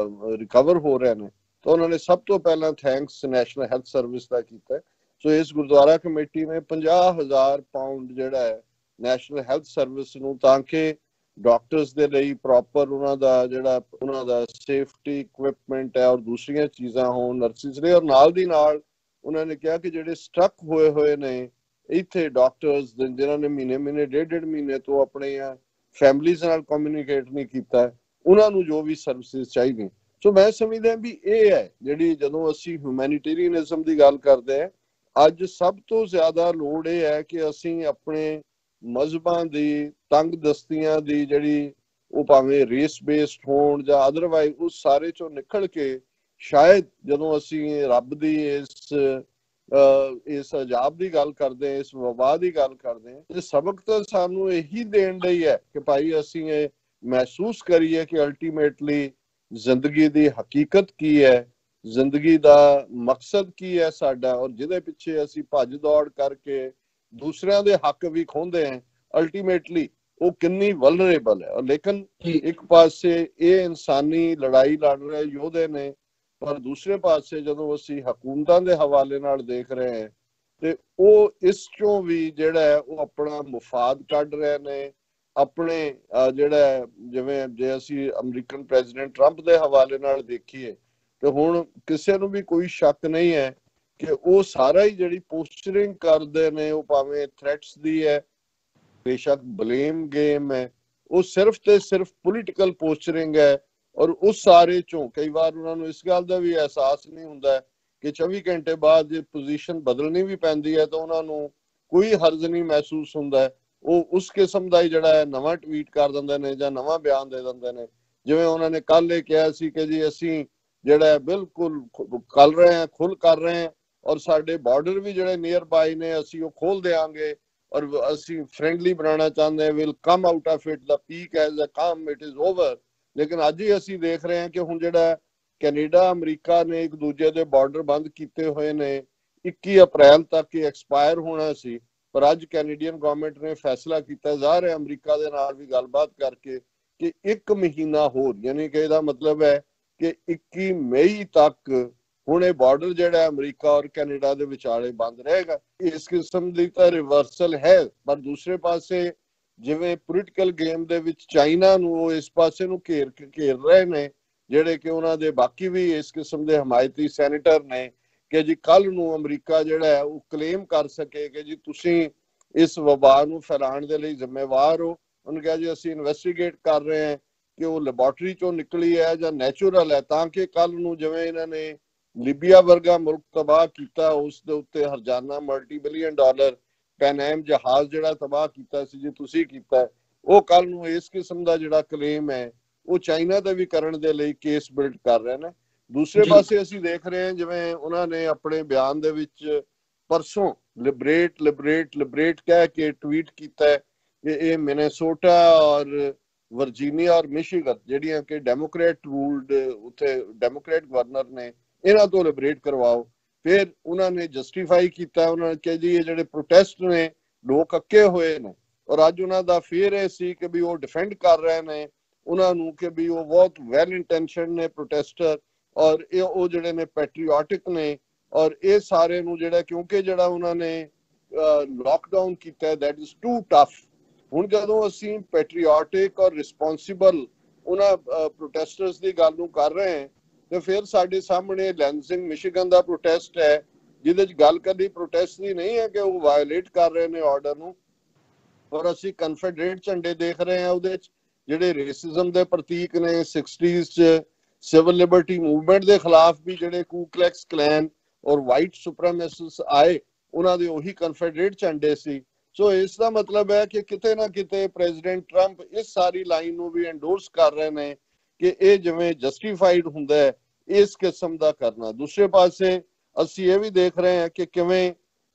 ਰਿਕਵਰ ਹੋ ਰਹੇ ਨੇ, ਤਾਂ ਉਹਨਾਂ ਨੇ ਸਭ ਤੋਂ ਪਹਿਲਾਂ ਥੈਂਕਸ ਨੈਸ਼ਨਲ ਹੈਲਥ ਸਰਵਿਸ ਦਾ ਕੀਤਾ। ਸੋ ਇਸ ਗੁਰਦੁਆਰਾ ਕਮੇਟੀ ਨੇ 50,000 ਪਾਉਂਡ ਜਿਹੜਾ ਹੈ ਨੈਸ਼ਨਲ ਹੈਲਥ ਸਰਵਿਸ ਨੂੰ, ਤਾਂ ਕਿ ਡਾਕਟਰਸ ਦੇ ਲਈ ਪ੍ਰੋਪਰ ਉਹਨਾਂ ਦਾ ਸੇਫਟੀ ਇਕਵਿਪਮੈਂਟ ਹੈ ਔਰ ਦੂਸਰੀਆਂ ਚੀਜ਼ਾਂ ਹੋਣ ਨਰਸਿਸ ਲਈ। ਔਰ ਨਾਲ ਦੀ ਨਾਲ ਉਹਨਾਂ ਨੇ ਕਿਹਾ ਕਿ ਜਿਹੜੇ ਸਟਕ ਹੋਏ ਨੇ ਇੱਥੇ ਡਾਕਟਰਸ ਜਿਨ੍ਹਾਂ ਨੇ ਮਹੀਨੇ 1.5 ਮਹੀਨੇ ਤੋਂ ਆਪਣੇ ਫੈਮਲੀਜ਼ ਨਾਲ ਕਮਿਊਨੀਕੇਟ ਨਹੀਂ ਕੀਤਾ, ਉਹਨਾਂ ਨੂੰ ਜੋ ਵੀ ਸਰਵਿਸਿਜ਼ ਚਾਹੀਦੀਆਂ। ਸੋ ਮੈਂ ਸਮਝਦਾ ਵੀ ਇਹ ਹੈ ਜਿਹੜੀ, ਜਦੋਂ ਅਸੀਂ ਹਿਊਮੈਨਿਟੇਰੀਅਨਿਜ਼ਮ ਦੀ ਗੱਲ ਕਰਦੇ ਹਾਂ, ਅੱਜ ਸਭ ਤੋਂ ਜ਼ਿਆਦਾ ਲੋੜ ਇਹ ਹੈ ਕਿ ਅਸੀਂ ਆਪਣੇ ਮਜ਼ਹਬਾਂ ਦੀ ਤੰਗ ਦਸਤੀਆਂ ਦੀ ਜਿਹੜੀ, ਉਹ ਭਾਵੇਂ ਰੇਸ ਬੇਸਡ ਹੋਣ ਜਾਂ ਅਦਰਵਾਈਜ਼, ਉਸ ਸਾਰੇ ਚੋਂ ਨਿਕਲ ਕੇ ਸ਼ਾਇਦ ਜਦੋਂ ਅਸੀਂ ਰੱਬ ਦੀ ਇਸ ਅਜਾਬ ਦੀ ਗੱਲ ਕਰਦੇ ਹਾਂ, ਇਸ ਵਬਾ ਦੀ ਗੱਲ ਕਰਦੇ ਹਾਂ, ਇਹ ਸਬਕ ਤਾਂ ਸਾਨੂੰ ਇਹੀ ਦੇਣ ਲਈ ਹੈ ਕਿ ਭਾਈ ਅਸੀਂ ਇਹ ਮਹਿਸੂਸ ਕਰੀਏ ਕਿ ਅਲਟੀਮੇਟਲੀ ਜ਼ਿੰਦਗੀ ਦੀ ਹਕੀਕਤ ਕੀ ਹੈ, ਜ਼ਿੰਦਗੀ ਦਾ ਮਕਸਦ ਕੀ ਹੈ ਸਾਡਾ, ਔਰ ਜਿਹਦੇ ਪਿੱਛੇ ਅਸੀਂ ਭੱਜ ਦੌੜ ਕਰਕੇ ਦੂਸਰਿਆਂ ਦੇ ਹੱਕ ਵੀ ਖੋਹਦੇ ਹਾਂ, ਅਲਟੀਮੇਟਲੀ ਉਹ ਕਿੰਨੀ ਵਲਨਰੇਬਲ ਹੈ। ਲੇਕਿਨ ਇੱਕ ਪਾਸੇ ਇਹ ਇਨਸਾਨੀ ਲੜਾਈ ਲੜ ਰਹੇ ਯੋਧੇ ਨੇ, ਪਰ ਦੂਸਰੇ ਪਾਸੇ ਜਦੋਂ ਅਸੀਂ ਹਕੂਮਤਾਂ ਦੇ ਹਵਾਲੇ ਨਾਲ ਦੇਖ ਰਹੇ ਹਾਂ ਤੇ ਉਹ ਇਸ ਚੋਂ ਵੀ ਜਿਹੜਾ ਹੈ ਉਹ ਆਪਣਾ ਮੁਫਾਦ ਕੱਢ ਰਹੇ ਨੇ ਆਪਣੇ, ਜਿਹੜਾ ਜਿਵੇਂ ਜੇ ਅਸੀਂ ਅਮਰੀਕਨ ਪ੍ਰੈਜ਼ੀਡੈਂਟ ਟਰੰਪ ਦੇ ਹਵਾਲੇ ਨਾਲ ਦੇਖੀਏ ਤੇ ਹੁਣ ਕਿਸੇ ਨੂੰ ਵੀ ਕੋਈ ਸ਼ੱਕ ਨਹੀਂ ਹੈ ਕਿ ਉਹ ਸਾਰਾ ਹੀ ਜਿਹੜੀ ਪੋਸਚਰਿੰਗ ਕਰਦੇ ਨੇ, ਉਹ ਭਾਵੇਂ ਥ੍ਰੈਟਸ ਦੀ ਹੈ, ਬੇਸ਼ੱਕ ਬਲੇਮ ਗੇਮ ਹੈ, ਉਹ ਸਿਰਫ ਤੇ ਸਿਰਫ ਪੋਲੀਟੀਕਲ ਪੋਸਚਰਿੰਗ ਹੈ। ਔਰ ਉਸ ਸਾਰੇ ਚੋਂ ਕਈ ਵਾਰ ਉਹਨਾਂ ਨੂੰ ਇਸ ਗੱਲ ਦਾ ਵੀ ਅਹਿਸਾਸ ਨਹੀਂ ਹੁੰਦਾ ਕਿ 24 ਘੰਟੇ ਬਾਅਦ ਜੇ ਪੋਜੀਸ਼ਨ ਬਦਲਣੀ ਵੀ ਪੈਂਦੀ ਹੈ ਤਾਂ ਉਹਨਾਂ ਨੂੰ ਕੋਈ ਹਰਜ ਨਹੀਂ ਮਹਿਸੂਸ ਹੁੰਦਾ। ਉਹ ਉਸ ਕਿਸਮ ਦਾ ਹੀ ਜਿਹੜਾ ਹੈ ਨਵਾਂ ਟਵੀਟ ਕਰ ਦਿੰਦੇ ਨੇ ਜਾਂ ਨਵਾਂ ਬਿਆਨ ਦੇ ਦਿੰਦੇ ਨੇ। ਜਿਵੇਂ ਉਹਨਾਂ ਨੇ ਕੱਲ ਇਹ ਕਿਹਾ ਸੀ ਕਿ ਜੀ ਅਸੀਂ ਜਿਹੜਾ ਬਿਲਕੁਲ ਕਰ ਰਹੇ ਹਾਂ, ਖੁੱਲ ਕਰ ਰਹੇ ਹਾਂ, ਔਰ ਸਾਡੇ ਬਾਰਡਰ ਵੀ ਜਿਹੜੇ ਨੀਅਰ ਬਾਈ ਨੇ ਅਸੀਂ ਉਹ ਖੋਲ ਦੇਵਾਂਗੇ ਔਰ ਅਸੀਂ ਫ੍ਰੈਂਡਲੀ ਬਣਾਉਣਾ ਚਾਹੁੰਦੇ ਹਾਂ, will come out of it, the peak as a come, it is over. ਲੇਕਿਨ ਅੱਜ ਹੀ ਅਸੀਂ ਦੇਖ ਰਹੇ ਹਾਂ ਕਿ ਹੁਣ ਜਿਹੜਾ ਕੈਨੇਡਾ ਅਮਰੀਕਾ ਨੇ ਇੱਕ ਦੂਜੇ ਦੇ ਬਾਰਡਰ ਬੰਦ ਕੀਤੇ ਹੋਏ ਨੇ, 21 ਅਪ੍ਰੈਲ ਤੱਕ ਇਹ ਐਕਸਪਾਇਰ ਹੋਣਾ ਸੀ, ਪਰ ਅੱਜ ਕੈਨੇਡੀਅਨ ਗਵਰਨਮੈਂਟ ਨੇ ਫੈਸਲਾ ਕੀਤਾ ਜਾ ਰਿਹਾ ਅਮਰੀਕਾ ਦੇ ਨਾਲ ਵੀ ਗੱਲਬਾਤ ਕਰਕੇ ਕਿ 1 ਮਹੀਨਾ ਹੋਰ, ਯਾਨੀ ਕਿ ਇਹਦਾ ਮਤਲਬ ਹੈ ਕਿ 21 ਮਈ ਤੱਕ ਹੁਣ ਇਹ ਬਾਰਡਰ ਜਿਹੜਾ ਅਮਰੀਕਾ ਔਰ ਕੈਨੇਡਾ ਦੇ ਵਿਚਾਲੇ ਬੰਦ ਰਹੇਗਾ। ਇਸ ਕਿਸਮ ਦੀ ਤਾਂ ਰਿਵਰਸਲ ਹੈ, ਪਰ ਦੂਸਰੇ ਪਾਸੇ ਜਿਵੇਂ ਪੋਲੀਟੀਕਲ ਗੇਮ ਦੇ ਵਿੱਚ ਚਾਈਨਾ ਨੂੰ ਉਹ ਇਸ ਪਾਸੇ ਨੂੰ ਘੇਰ ਰਹੇ ਨੇ, ਜਿਹੜੇ ਕਿ ਉਹਨਾਂ ਦੇ ਬਾਕੀ ਵੀ ਇਸ ਕਿਸਮ ਦੇ ਹਮਾਇਤੀ ਸੈਨੇਟਰ ਨੇ, ਕਿ ਜੀ ਕੱਲ ਨੂੰ ਅਮਰੀਕਾ ਜਿਹੜਾ ਹੈ ਉਹ ਕਲੇਮ ਕਰ ਸਕੇ ਕਿ ਜੀ ਤੁਸੀਂ ਇਸ ਵਬਾ ਨੂੰ ਫੈਲਾਉਣ ਦੇ ਲਈ ਜ਼ਿੰਮੇਵਾਰ ਹੋ। ਉਹਨੇ ਕਿਹਾ ਜੀ ਅਸੀਂ ਇਨਵੈਸਟੀਗੇਟ ਕਰ ਰਹੇ ਹਾਂ ਕਿ ਉਹ ਲੈਬੋਰਟਰੀ ਚੋਂ ਨਿਕਲੀ ਹੈ ਜਾਂ ਨੈਚੁਰਲ ਹੈ, ਤਾਂ ਕਿ ਕੱਲ ਨੂੰ ਜਿਵੇਂ ਇਹਨਾਂ ਨੇ ਲੀਬੀਆ ਵਰਗਾ ਮੁਲਕ ਤਬਾਹ ਕੀਤਾ, ਉਸ ਦੇ ਉੱਤੇ ਹਰਜਾਨਾ multi-billion dollar ਪੈਨਐਮ ਜਹਾਜ਼ ਜਿਹੜਾ ਤਬਾਹ ਕੀਤਾ ਸੀ, ਜੇ ਤੁਸੀਂ ਕੀਤਾ, ਉਹ ਕੱਲ ਨੂੰ ਇਸ ਕਿਸਮ ਦਾ ਜਿਹੜਾ ਕਲੇਮ ਹੈ ਉਹ ਚਾਈਨਾ ਦਾ ਵੀ ਕਰਨ ਦੇ ਲਈ ਕੇਸ ਬਿਲਡ ਕਰ ਰਹੇ ਨੇ। ਦੂਸਰੇ ਪਾਸੇ ਅਸੀਂ ਦੇਖ ਰਹੇ ਹਾਂ ਜਿਵੇਂ ਉਹਨਾਂ ਨੇ ਆਪਣੇ ਬਿਆਨ ਦੇ ਵਿੱਚ ਪਰਸੋਂ ਲਿਬਰੇਟ ਕਹਿ ਕੇ ਟਵੀਟ ਕੀਤਾ ਹੈ ਕਿ ਇਹ ਮਿਨੇਸੋਟਾ ਔਰ ਵਰਜੀਨੀਆ ਔਰ ਮਿਸ਼ੀਗਨ ਜਿਹੜੀਆਂ ਕਿ ਡੈਮੋਕ੍ਰੇਟ ਰੂਲਡ ਉੱਥੇ ਡੈਮੋਕ੍ਰੇਟ ਗਵਰਨਰ ਨੇ, ਇਹਨਾਂ ਤੋਂ ਲਿਬਰੇਟ ਕਰਵਾਓ। ਫਿਰ ਉਹਨਾਂ ਨੇ ਜਸਟੀਫਾਈ ਕੀਤਾ, ਉਹਨਾਂ ਨੇ ਕਿਹਾ ਜੀ ਇਹ ਜਿਹੜੇ ਪ੍ਰੋਟੈਸਟ ਨੇ ਲੋਕ ਅੱਕੇ ਹੋਏ ਨੇ, ਔਰ ਅੱਜ ਉਹਨਾਂ ਦਾ ਫੇਰ ਇਹ ਸੀ ਕਿ ਵੀ ਉਹ ਡਿਫੈਂਡ ਕਰ ਰਹੇ ਨੇ ਉਹਨਾਂ ਨੂੰ ਕਿ ਵੀ ਉਹ ਬਹੁਤ ਵੈਲ ਇੰਟੈਂਸ਼ਨ ਨੇ ਪ੍ਰੋਟੈਸਟਰ, ਔਰ ਇਹ ਉਹ ਜਿਹੜੇ ਨੇ ਪੈਟਰੀਓਟਿਕ ਨੇ, ਔਰ ਇਹ ਸਾਰੇ ਨੂੰ ਜਿਹੜਾ ਕਿਉਂਕਿ ਜਿਹੜਾ ਉਹਨਾਂ ਨੇ ਲੋਕਡਾਊਨ ਕੀਤਾ ਦੈਟ ਇਜ਼ ਟੂ ਟਫ। ਹੁਣ ਜਦੋਂ ਅਸੀਂ ਪੈਟਰੀਓਟਿਕ ਔਰ ਰਿਸਪੌਂਸਿਬਲ ਉਹਨਾਂ ਪ੍ਰੋਟੈਸਟਰਸ ਦੀ ਗੱਲ ਨੂੰ ਕਰ ਰਹੇ ਹਾਂ, ਤੇ ਫਿਰ ਸਾਡੇ ਸਾਹਮਣੇ ਲੈਂਸਿੰਗ ਮਿਸ਼ੀਗਨ ਦਾ ਪ੍ਰੋਟੈਸਟ ਹੈ, ਜਿਹਦੇ ਚ ਗੱਲ ਕਦੀ ਪ੍ਰੋਟੈਸਟ ਦੀ ਨਹੀਂ ਹੈ ਕਿ ਉਹ ਵਾਇਓਲੇਟ ਕਰ ਰਹੇ ਨੇ ਆਰਡਰ ਨੂੰ, ਔਰ ਅਸੀਂ ਕਨਫੈਡਰੇਟ ਝੰਡੇ ਦੇਖ ਰਹੇ ਹਾਂ ਉਹਦੇ ਚ ਜਿਹੜੇ ਰੇਸਿਜ਼ਮ ਦੇ ਪ੍ਰਤੀਕ ਨੇ। 60s ਚ ਸਿਵਲ ਲਿਬਰਟੀ ਮੂਵਮੈਂਟ ਦੇ ਖਿਲਾਫ ਵੀ ਜਿਹੜੇ ਕੂ ਕਲੈਕਸ ਕਲੈਨ ਔਰ ਵਾਈਟ ਸੁਪਰਮੈਸਿਸ ਆਏ, ਉਹਨਾਂ ਦੇ ਉਹੀ ਕਨਫੈਡਰੇਟ ਝੰਡੇ ਸੀ। ਸੋ ਇਸ ਦਾ ਮਤਲਬ ਹੈ ਕਿ ਕਿਤੇ ਨਾ ਕਿਤੇ ਪ੍ਰੈਜ਼ੀਡੈਂਟ ਟਰੰਪ ਇਸ ਸਾਰੀ ਲਾਈਨ ਨੂੰ ਵੀ ਐਂਡੋਰਸ ਕਰ ਰਹੇ ਨੇ ਕਿ ਇਹ ਜਿਵੇਂ ਜਸਟੀਫਾਈਡ ਹੁੰਦਾ ਹੈ ਇਸ ਕਿਸਮ ਦਾ ਕਰਨਾ। ਦੂਸਰੇ ਪਾਸੇ ਅਸੀਂ ਇਹ ਵੀ ਦੇਖ ਰਹੇ ਹਾਂ ਕਿ ਕਿਵੇਂ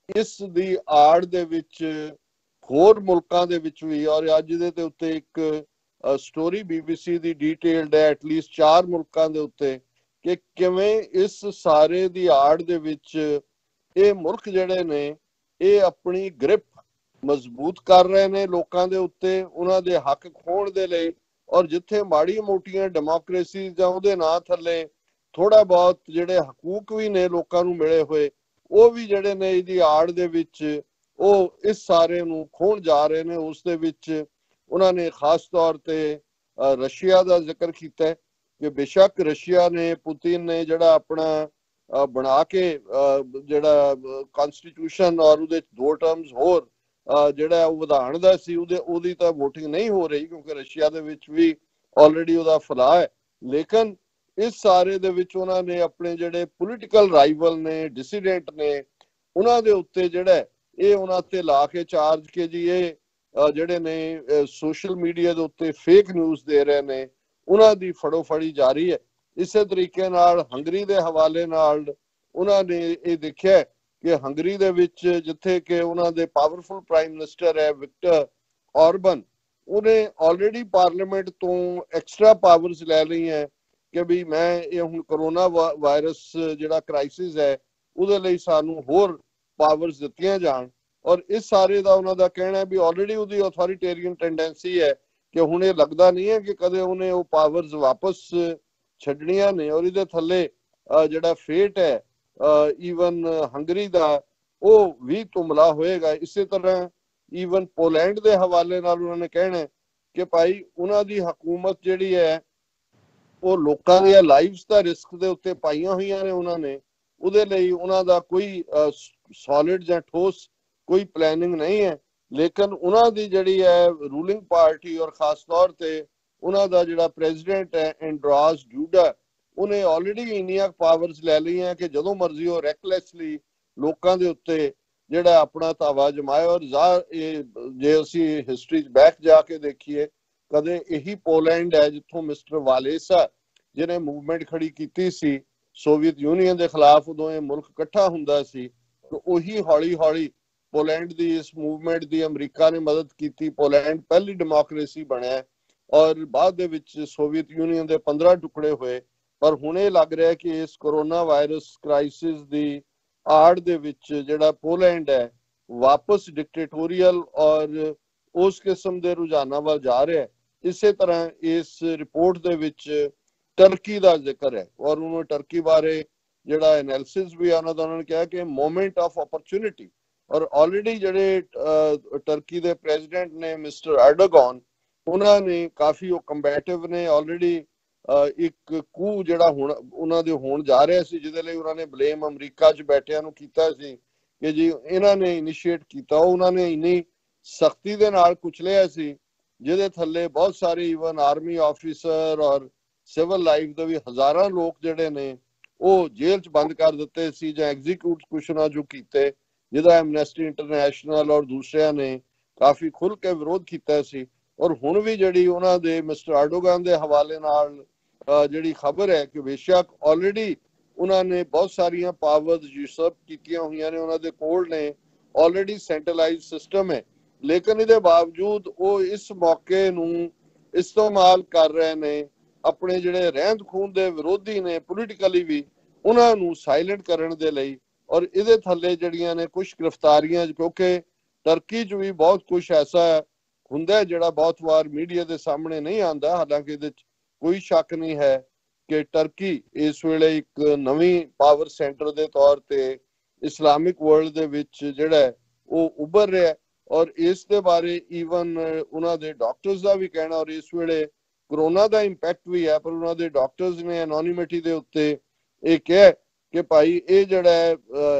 ਇਸ ਦੀ ਆੜ ਦੇ ਵਿੱਚ ਹੋਰ ਮੁਲਕਾਂ ਦੇ ਵਿੱਚ ਵੀ, ਔਰ ਅੱਜ ਦੇ ਉੱਤੇ ਇੱਕ ਸਟੋਰੀ BBC ਦੀ ਡਿਟੇਲਡ ਹੈ ਐਟਲੀਸਟ 4 ਮੁਲਕਾਂ ਦੇ ਉੱਤੇ, ਕਿ ਕਿਵੇਂ ਇਸ ਸਾਰੇ ਦੀ ਆੜ ਦੇ ਵਿੱਚ ਇਹ ਮੁਲਕ ਜਿਹੜੇ ਨੇ ਇਹ ਆਪਣੀ ਗ੍ਰਿਪ ਮਜ਼ਬੂਤ ਕਰ ਰਹੇ ਨੇ ਲੋਕਾਂ ਦੇ ਉੱਤੇ, ਉਹਨਾਂ ਦੇ ਹੱਕ ਖੋਣ ਦੇ ਲਈ, ਔਰ ਜਿੱਥੇ ਮਾੜੀ ਮੋਟੀਆਂ ਡੈਮੋਕ੍ਰੇਸੀ ਜਾਂ ਉਹਦੇ ਨਾਂ ਥੱਲੇ ਥੋੜਾ ਬਹੁਤ ਜਿਹੜੇ ਹਕੂਕ ਵੀ ਨੇ ਲੋਕਾਂ ਨੂੰ ਮਿਲੇ ਹੋਏ, ਉਹ ਵੀ ਜਿਹੜੇ ਨੇ ਇਹਦੀ ਆੜ ਦੇ ਵਿੱਚ ਉਹ ਇਸ ਸਾਰੇ ਨੂੰ ਖੋਣ ਜਾ ਰਹੇ ਨੇ। ਉਸ ਦੇ ਵਿੱਚ ਉਹਨਾਂ ਨੇ ਖਾਸ ਤੌਰ ਤੇ ਰਸ਼ੀਆ ਦਾ ਜ਼ਿਕਰ ਕੀਤਾ ਕਿ ਬੇਸ਼ੱਕ ਰਸ਼ੀਆ ਨੇ, ਪੁਤਿਨ ਨੇ ਜਿਹੜਾ ਆਪਣਾ ਬਣਾ ਕੇ ਜਿਹੜਾ ਕਨਸਟੀਟਿਊਸ਼ਨ ਔਰ ਉਹਦੇ 2 ਟਰਮਸ ਹੋਰ ਜਿਹੜਾ ਉਹ ਵਧਾਉਣ ਦਾ ਸੀ, ਉਹਦੀ ਤਾਂ ਵੋਟਿੰਗ ਨਹੀਂ ਹੋ ਰਹੀ ਕਿਉਂਕਿ ਰਸ਼ੀਆ ਦੇ ਵਿੱਚ ਵੀ ਆਲਰੇਡੀ ਉਹਦਾ ਫਲਾਅ ਹੈ। ਲੇਕਿਨ ਇਸ ਸਾਰੇ ਦੇ ਵਿੱਚ ਉਹਨਾਂ ਨੇ ਆਪਣੇ ਜਿਹੜੇ ਪੋਲੀਟੀਕਲ ਰਾਈਵਲ ਨੇ, ਡਿਸੀਡੈਂਟ ਨੇ, ਉਹਨਾਂ ਦੇ ਉੱਤੇ ਜਿਹੜਾ ਇਹ ਉਹਨਾਂ ਤੇ ਲਾ ਕੇ ਚਾਰਜ ਕੇ ਜੀ ਇਹ ਜਿਹੜੇ ਨੇ ਸੋਸ਼ਲ ਮੀਡੀਆ ਦੇ ਉੱਤੇ ਫੇਕ ਨਿਊਜ਼ ਦੇ ਰਹੇ ਨੇ, ਉਹਨਾਂ ਦੀ ਫੜੋਫੜੀ ਜਾਰੀ ਹੈ। ਇਸੇ ਤਰੀਕੇ ਨਾਲ ਹੰਗਰੀ ਦੇ ਹਵਾਲੇ ਨਾਲ ਉਹਨਾਂ ਨੇ ਇਹ ਦੇਖਿਆ ਕਿ ਹੰਗਰੀ ਦੇ ਵਿੱਚ ਜਿੱਥੇ ਕਿ ਉਹਨਾਂ ਦੇ ਪਾਵਰਫੁਲ ਪ੍ਰਾਈਮ ਮਿਨਿਸਟਰ ਹੈ ਵਿਕਟਰ ਔਰਬਨ, ਉਹਨੇ ਆਲਰੇਡੀ ਪਾਰਲੀਮੈਂਟ ਤੋਂ ਐਕਸਟਰਾ ਪਾਵਰਸ ਲੈ ਲਈਆਂ ਕਿ ਵੀ ਮੈਂ ਇਹ ਹੁਣ ਕਰੋਨਾ ਵਾਇਰਸ ਜਿਹੜਾ ਕ੍ਰਾਈਸਿਸ ਹੈ ਉਹਦੇ ਲਈ ਸਾਨੂੰ ਹੋਰ ਪਾਵਰਸ ਦਿੱਤੀਆਂ ਜਾਣ। ਔਰ ਇਸ ਸਾਰੇ ਦਾ ਉਹਨਾਂ ਦਾ ਕਹਿਣਾ ਹੈ ਵੀ ਆਲਰੇਡੀ ਉਹਦੀ ਅਥਾਰਟੇਰੀਅਨ ਟੈਂਡੈਂਸੀ ਹੈ ਕਿ ਹੁਣ ਇਹ ਲੱਗਦਾ ਨਹੀਂ ਹੈ ਕਿ ਕਦੇ ਉਹਨੇ ਉਹ ਪਾਵਰਸ ਵਾਪਸ ਛੱਡਣੀਆਂ ਨੇ, ਔਰ ਇਹਦੇ ਥੱਲੇ ਜਿਹੜਾ ਫੇਟ ਹੈ ਈਵਨ ਹੰਗਰੀ ਦਾ ਉਹ ਵੀ ਤੁਮਲਾ ਹੋਏਗਾ। ਇਸੇ ਤਰ੍ਹਾਂ ਈਵਨ ਪੋਲੈਂਡ ਦੇ ਹਵਾਲੇ ਨਾਲ ਉਹਨਾਂ ਨੇ ਕਹਿਣਾ ਕਿ ਭਾਈ ਉਹਨਾਂ ਦੀ ਹਕੂਮਤ ਜਿਹੜੀ ਹੈ ਉਹ ਲੋਕਾਂ ਦੀਆਂ ਲਾਈਵਸ ਦਾ ਰਿਸਕ ਦੇ ਉੱਤੇ ਪਾਈਆਂ ਹੋਈਆਂ ਨੇ ਉਹਨਾਂ ਨੇ, ਉਹਦੇ ਲਈ ਉਹਨਾਂ ਦਾ ਕੋਈ ਸੋਲਿਡ ਜਾਂ ਠੋਸ ਕੋਈ ਪਲੈਨਿੰਗ ਨਹੀਂ ਹੈ। ਲੇਕਿਨ ਉਹਨਾਂ ਦੀ ਜਿਹੜੀ ਹੈ ਰੂਲਿੰਗ ਪਾਰਟੀ ਔਰ ਖਾਸ ਤੌਰ ਤੇ ਉਹਨਾਂ ਦਾ ਜਿਹੜਾ ਪ੍ਰੈਜ਼ੀਡੈਂਟ ਹੈ ਐਂਡਰਾਸ ਡੂਡਾ, ਉਹਨੇ ਆਲਰੇਡੀ ਇੰਨੀਆਂ ਪਾਵਰਸ ਲੈ ਲਈਆਂ ਕਿ ਜਦੋਂ ਮਰਜ਼ੀ ਉਹ ਰੈਕਲੈਸਲੀ ਲੋਕਾਂ ਦੇ ਉੱਤੇ ਜਿਹੜਾ ਆਪਣਾ ਧਾਵਾ ਜਮਾਏ। ਔਰ ਜੇ ਅਸੀਂ ਹਿਸਟਰੀ 'ਚ ਬੈਕ ਜਾ ਕੇ ਦੇਖੀਏ, ਕਦੇ ਇਹੀ ਪੋਲੈਂਡ ਹੈ ਜਿੱਥੋਂ ਮਿਸਟਰ ਵਾਲੇਸਾ ਜਿਹਨੇ ਮੂਵਮੈਂਟ ਖੜੀ ਕੀਤੀ ਸੀ ਸੋਵੀਅਤ ਯੂਨੀਅਨ ਦੇ ਖਿਲਾਫ, ਉਦੋਂ ਇਹ ਮੁਲਕ ਇਕੱਠਾ ਹੁੰਦਾ ਸੀ, ਤੇ ਉਹੀ ਹੌਲੀ ਹੌਲੀ ਪੋਲੈਂਡ ਦੀ ਇਸ ਮੂਵਮੈਂਟ ਦੀ ਅਮਰੀਕਾ ਨੇ ਮਦਦ ਕੀਤੀ। ਪੋਲੈਂਡ ਪਹਿਲੀ ਡੈਮੋਕ੍ਰੇਸੀ ਬਣਿਆ ਔਰ ਬਾਅਦ ਦੇ ਵਿੱਚ ਸੋਵੀਅਤ ਯੂਨੀਅਨ ਦੇ 15 ਟੁਕੜੇ ਹੋਏ। ਪਰ ਹੁਣ ਇਹ ਲੱਗ ਰਿਹਾ ਕਿ ਇਸ ਕੋਰੋਨਾ ਵਾਇਰਸ ਕ੍ਰਾਈਸਿਸ ਦੀ ਆੜ ਦੇ ਵਿੱਚ ਜਿਹੜਾ ਪੋਲੈਂਡ ਹੈ ਵਾਪਸ ਡਿਕਟੇਟੋਰੀਅਲ ਔਰ ਉਸ ਕਿਸਮ ਦੇ ਰੁਝਾਨਾਂ ਵੱਲ ਜਾ ਰਿਹਾ ਹੈ। ਇਸੇ ਤਰ੍ਹਾਂ ਇਸ ਰਿਪੋਰਟ ਦੇ ਵਿੱਚ ਟਰਕੀ ਦਾ ਜ਼ਿਕਰ ਹੈ ਔਰ ਉਹਨੂੰ ਟਰਕੀ ਬਾਰੇ ਜਿਹੜਾ ਐਨਾਲਿਸਿਸ ਵੀ ਆ ਉਹਨਾਂ ਨੇ ਕਿਹਾ ਕਿ ਮੋਮੈਂਟ ਆਫ ਓਪਰਚੁਨਿਟੀ। ਔਰ ਆਲਰੇਡੀ ਜਿਹੜੇ ਟਰਕੀ ਦੇ ਪ੍ਰੈਜ਼ੀਡੈਂਟ ਨੇ ਮਿਸਟਰ ਐਰਡੋਗਨ, ਉਹਨਾਂ ਨੇ ਕਾਫੀ ਉਹ ਕੰਬੈਟਿਵ ਨੇ। ਆਲਰੇਡੀ ਇੱਕ ਕੂ ਜਿਹੜਾ ਹੁਣ ਉਹਨਾਂ ਦੇ ਹੋਣ ਜਾ ਰਿਹਾ ਸੀ, ਜਿਹਦੇ ਲਈ ਉਹਨਾਂ ਨੇ ਬਲੇਮ ਅਮਰੀਕਾ 'ਚ ਬੈਠਿਆਂ ਨੂੰ ਕੀਤਾ ਸੀ ਕਿ ਜੀ ਇਹਨਾਂ ਨੇ ਇਨੀਸ਼ੀਏਟ ਕੀਤਾ। ਉਹਨਾਂ ਨੇ ਇੰਨੀ ਸਖਤੀ ਦੇ ਨਾਲ ਕੁਚਲਿਆ ਸੀ ਜਿਹਦੇ ਥੱਲੇ ਬਹੁਤ ਸਾਰੇ ਈਵਨ ਆਰਮੀ ਆਫੀਸਰ ਔਰ ਸਿਵਲ ਲਾਈਫ ਦੇ ਵੀ ਹਜ਼ਾਰਾਂ ਲੋਕ ਜਿਹੜੇ ਨੇ ਉਹ ਜੇਲ੍ਹ 'ਚ ਬੰਦ ਕਰ ਦਿੱਤੇ ਸੀ ਜਾਂ ਐਗਜ਼ੀਕਿਊਟ ਕੁਛ ਨਾ ਜੋ ਕੀਤੇ, ਜਿਹਦਾ ਐਮਨੈਸਟੀ ਇੰਟਰਨੈਸ਼ਨਲ ਔਰ ਦੂਸਰਿਆਂ ਨੇ ਕਾਫੀ ਖੁੱਲ ਕੇ ਵਿਰੋਧ ਕੀਤਾ ਸੀ। ਔਰ ਹੁਣ ਵੀ ਜਿਹੜੀ ਉਹਨਾਂ ਦੇ ਮਿਸਟਰ ਐਰਡੋਗਨ ਦੇ ਹਵਾਲੇ ਨਾਲ ਜਿਹੜੀ ਖਬਰ ਹੈ ਕਿ ਬੇਸ਼ੱਕ ਆਲਰੇਡੀ ਉਹਨਾਂ ਨੇ ਬਹੁਤ ਸਾਰੀਆਂ ਪਾਵਰਸ ਯੂਸਰਪ ਕੀਤੀਆਂ ਹੋਈਆਂ ਨੇ, ਉਹਨਾਂ ਦੇ ਕੋਲ ਨੇ ਆਲਰੇਡੀ ਸੈਂਟਰਲਾਈਜ਼ਡ ਸਿਸਟਮ ਹੈ, ਲੇਕਿਨ ਇਹਦੇ ਬਾਵਜੂਦ ਉਹ ਇਸ ਮੌਕੇ ਨੂੰ ਇਸਤੇਮਾਲ ਕਰ ਰਹੇ ਨੇ ਆਪਣੇ ਜਿਹੜੇ ਰਹਿੰਦ ਖੂੰਹਦ ਦੇ ਵਿਰੋਧੀ ਨੇ ਪੋਲੀਟੀਕਲੀ ਵੀ, ਉਹਨਾਂ ਨੂੰ ਸਾਇਲੈਂਟ ਕਰਨ ਦੇ ਲਈ। ਔਰ ਇਹਦੇ ਥੱਲੇ ਜਿਹੜੀਆਂ ਨੇ ਕੁਝ ਗ੍ਰਿਫਤਾਰੀਆਂ, ਕਿਉਂਕਿ ਟਰਕੀ 'ਚ ਵੀ ਬਹੁਤ ਕੁਝ ਐਸਾ ਹੁੰਦਾ ਜਿਹੜਾ ਬਹੁਤ ਵਾਰ ਮੀਡੀਆ ਦੇ ਸਾਹਮਣੇ ਨਹੀਂ ਆਉਂਦਾ। ਹਾਲਾਂਕਿ ਇਹਦੇ 'ਚ ਕੋਈ ਸ਼ੱਕ ਨਹੀਂ ਹੈ ਕਿ ਟਰਕੀ ਇਸ ਵੇਲੇ ਇੱਕ ਨਵੀਂ ਪਾਵਰ ਸੈਂਟਰ ਦੇ ਤੌਰ ਤੇ ਇਸਲਾਮਿਕ ਵਰਲਡ ਦੇ ਵਿੱਚ ਜਿਹੜਾ ਉਹ ਉੱਭਰ ਰਿਹਾ। ਔਰ ਇਸ ਦੇ ਬਾਰੇ ਈਵਨ ਉਹਨਾਂ ਦੇ ਡਾਕਟਰਸ ਦਾ ਵੀ ਕਹਿਣਾ, ਔਰ ਇਸ ਵੇਲੇ ਕਰੋਨਾ ਦਾ ਇੰਪੈਕਟ ਵੀ ਹੈ, ਪਰ ਉਹਨਾਂ ਦੇ ਡਾਕਟਰਸ ਨੇ ਐਨੋਨਿਮਿਟੀ ਦੇ ਉੱਤੇ ਇਹ ਕਿਹਾ ਕਿ ਭਾਈ ਇਹ ਜਿਹੜਾ ਹੈ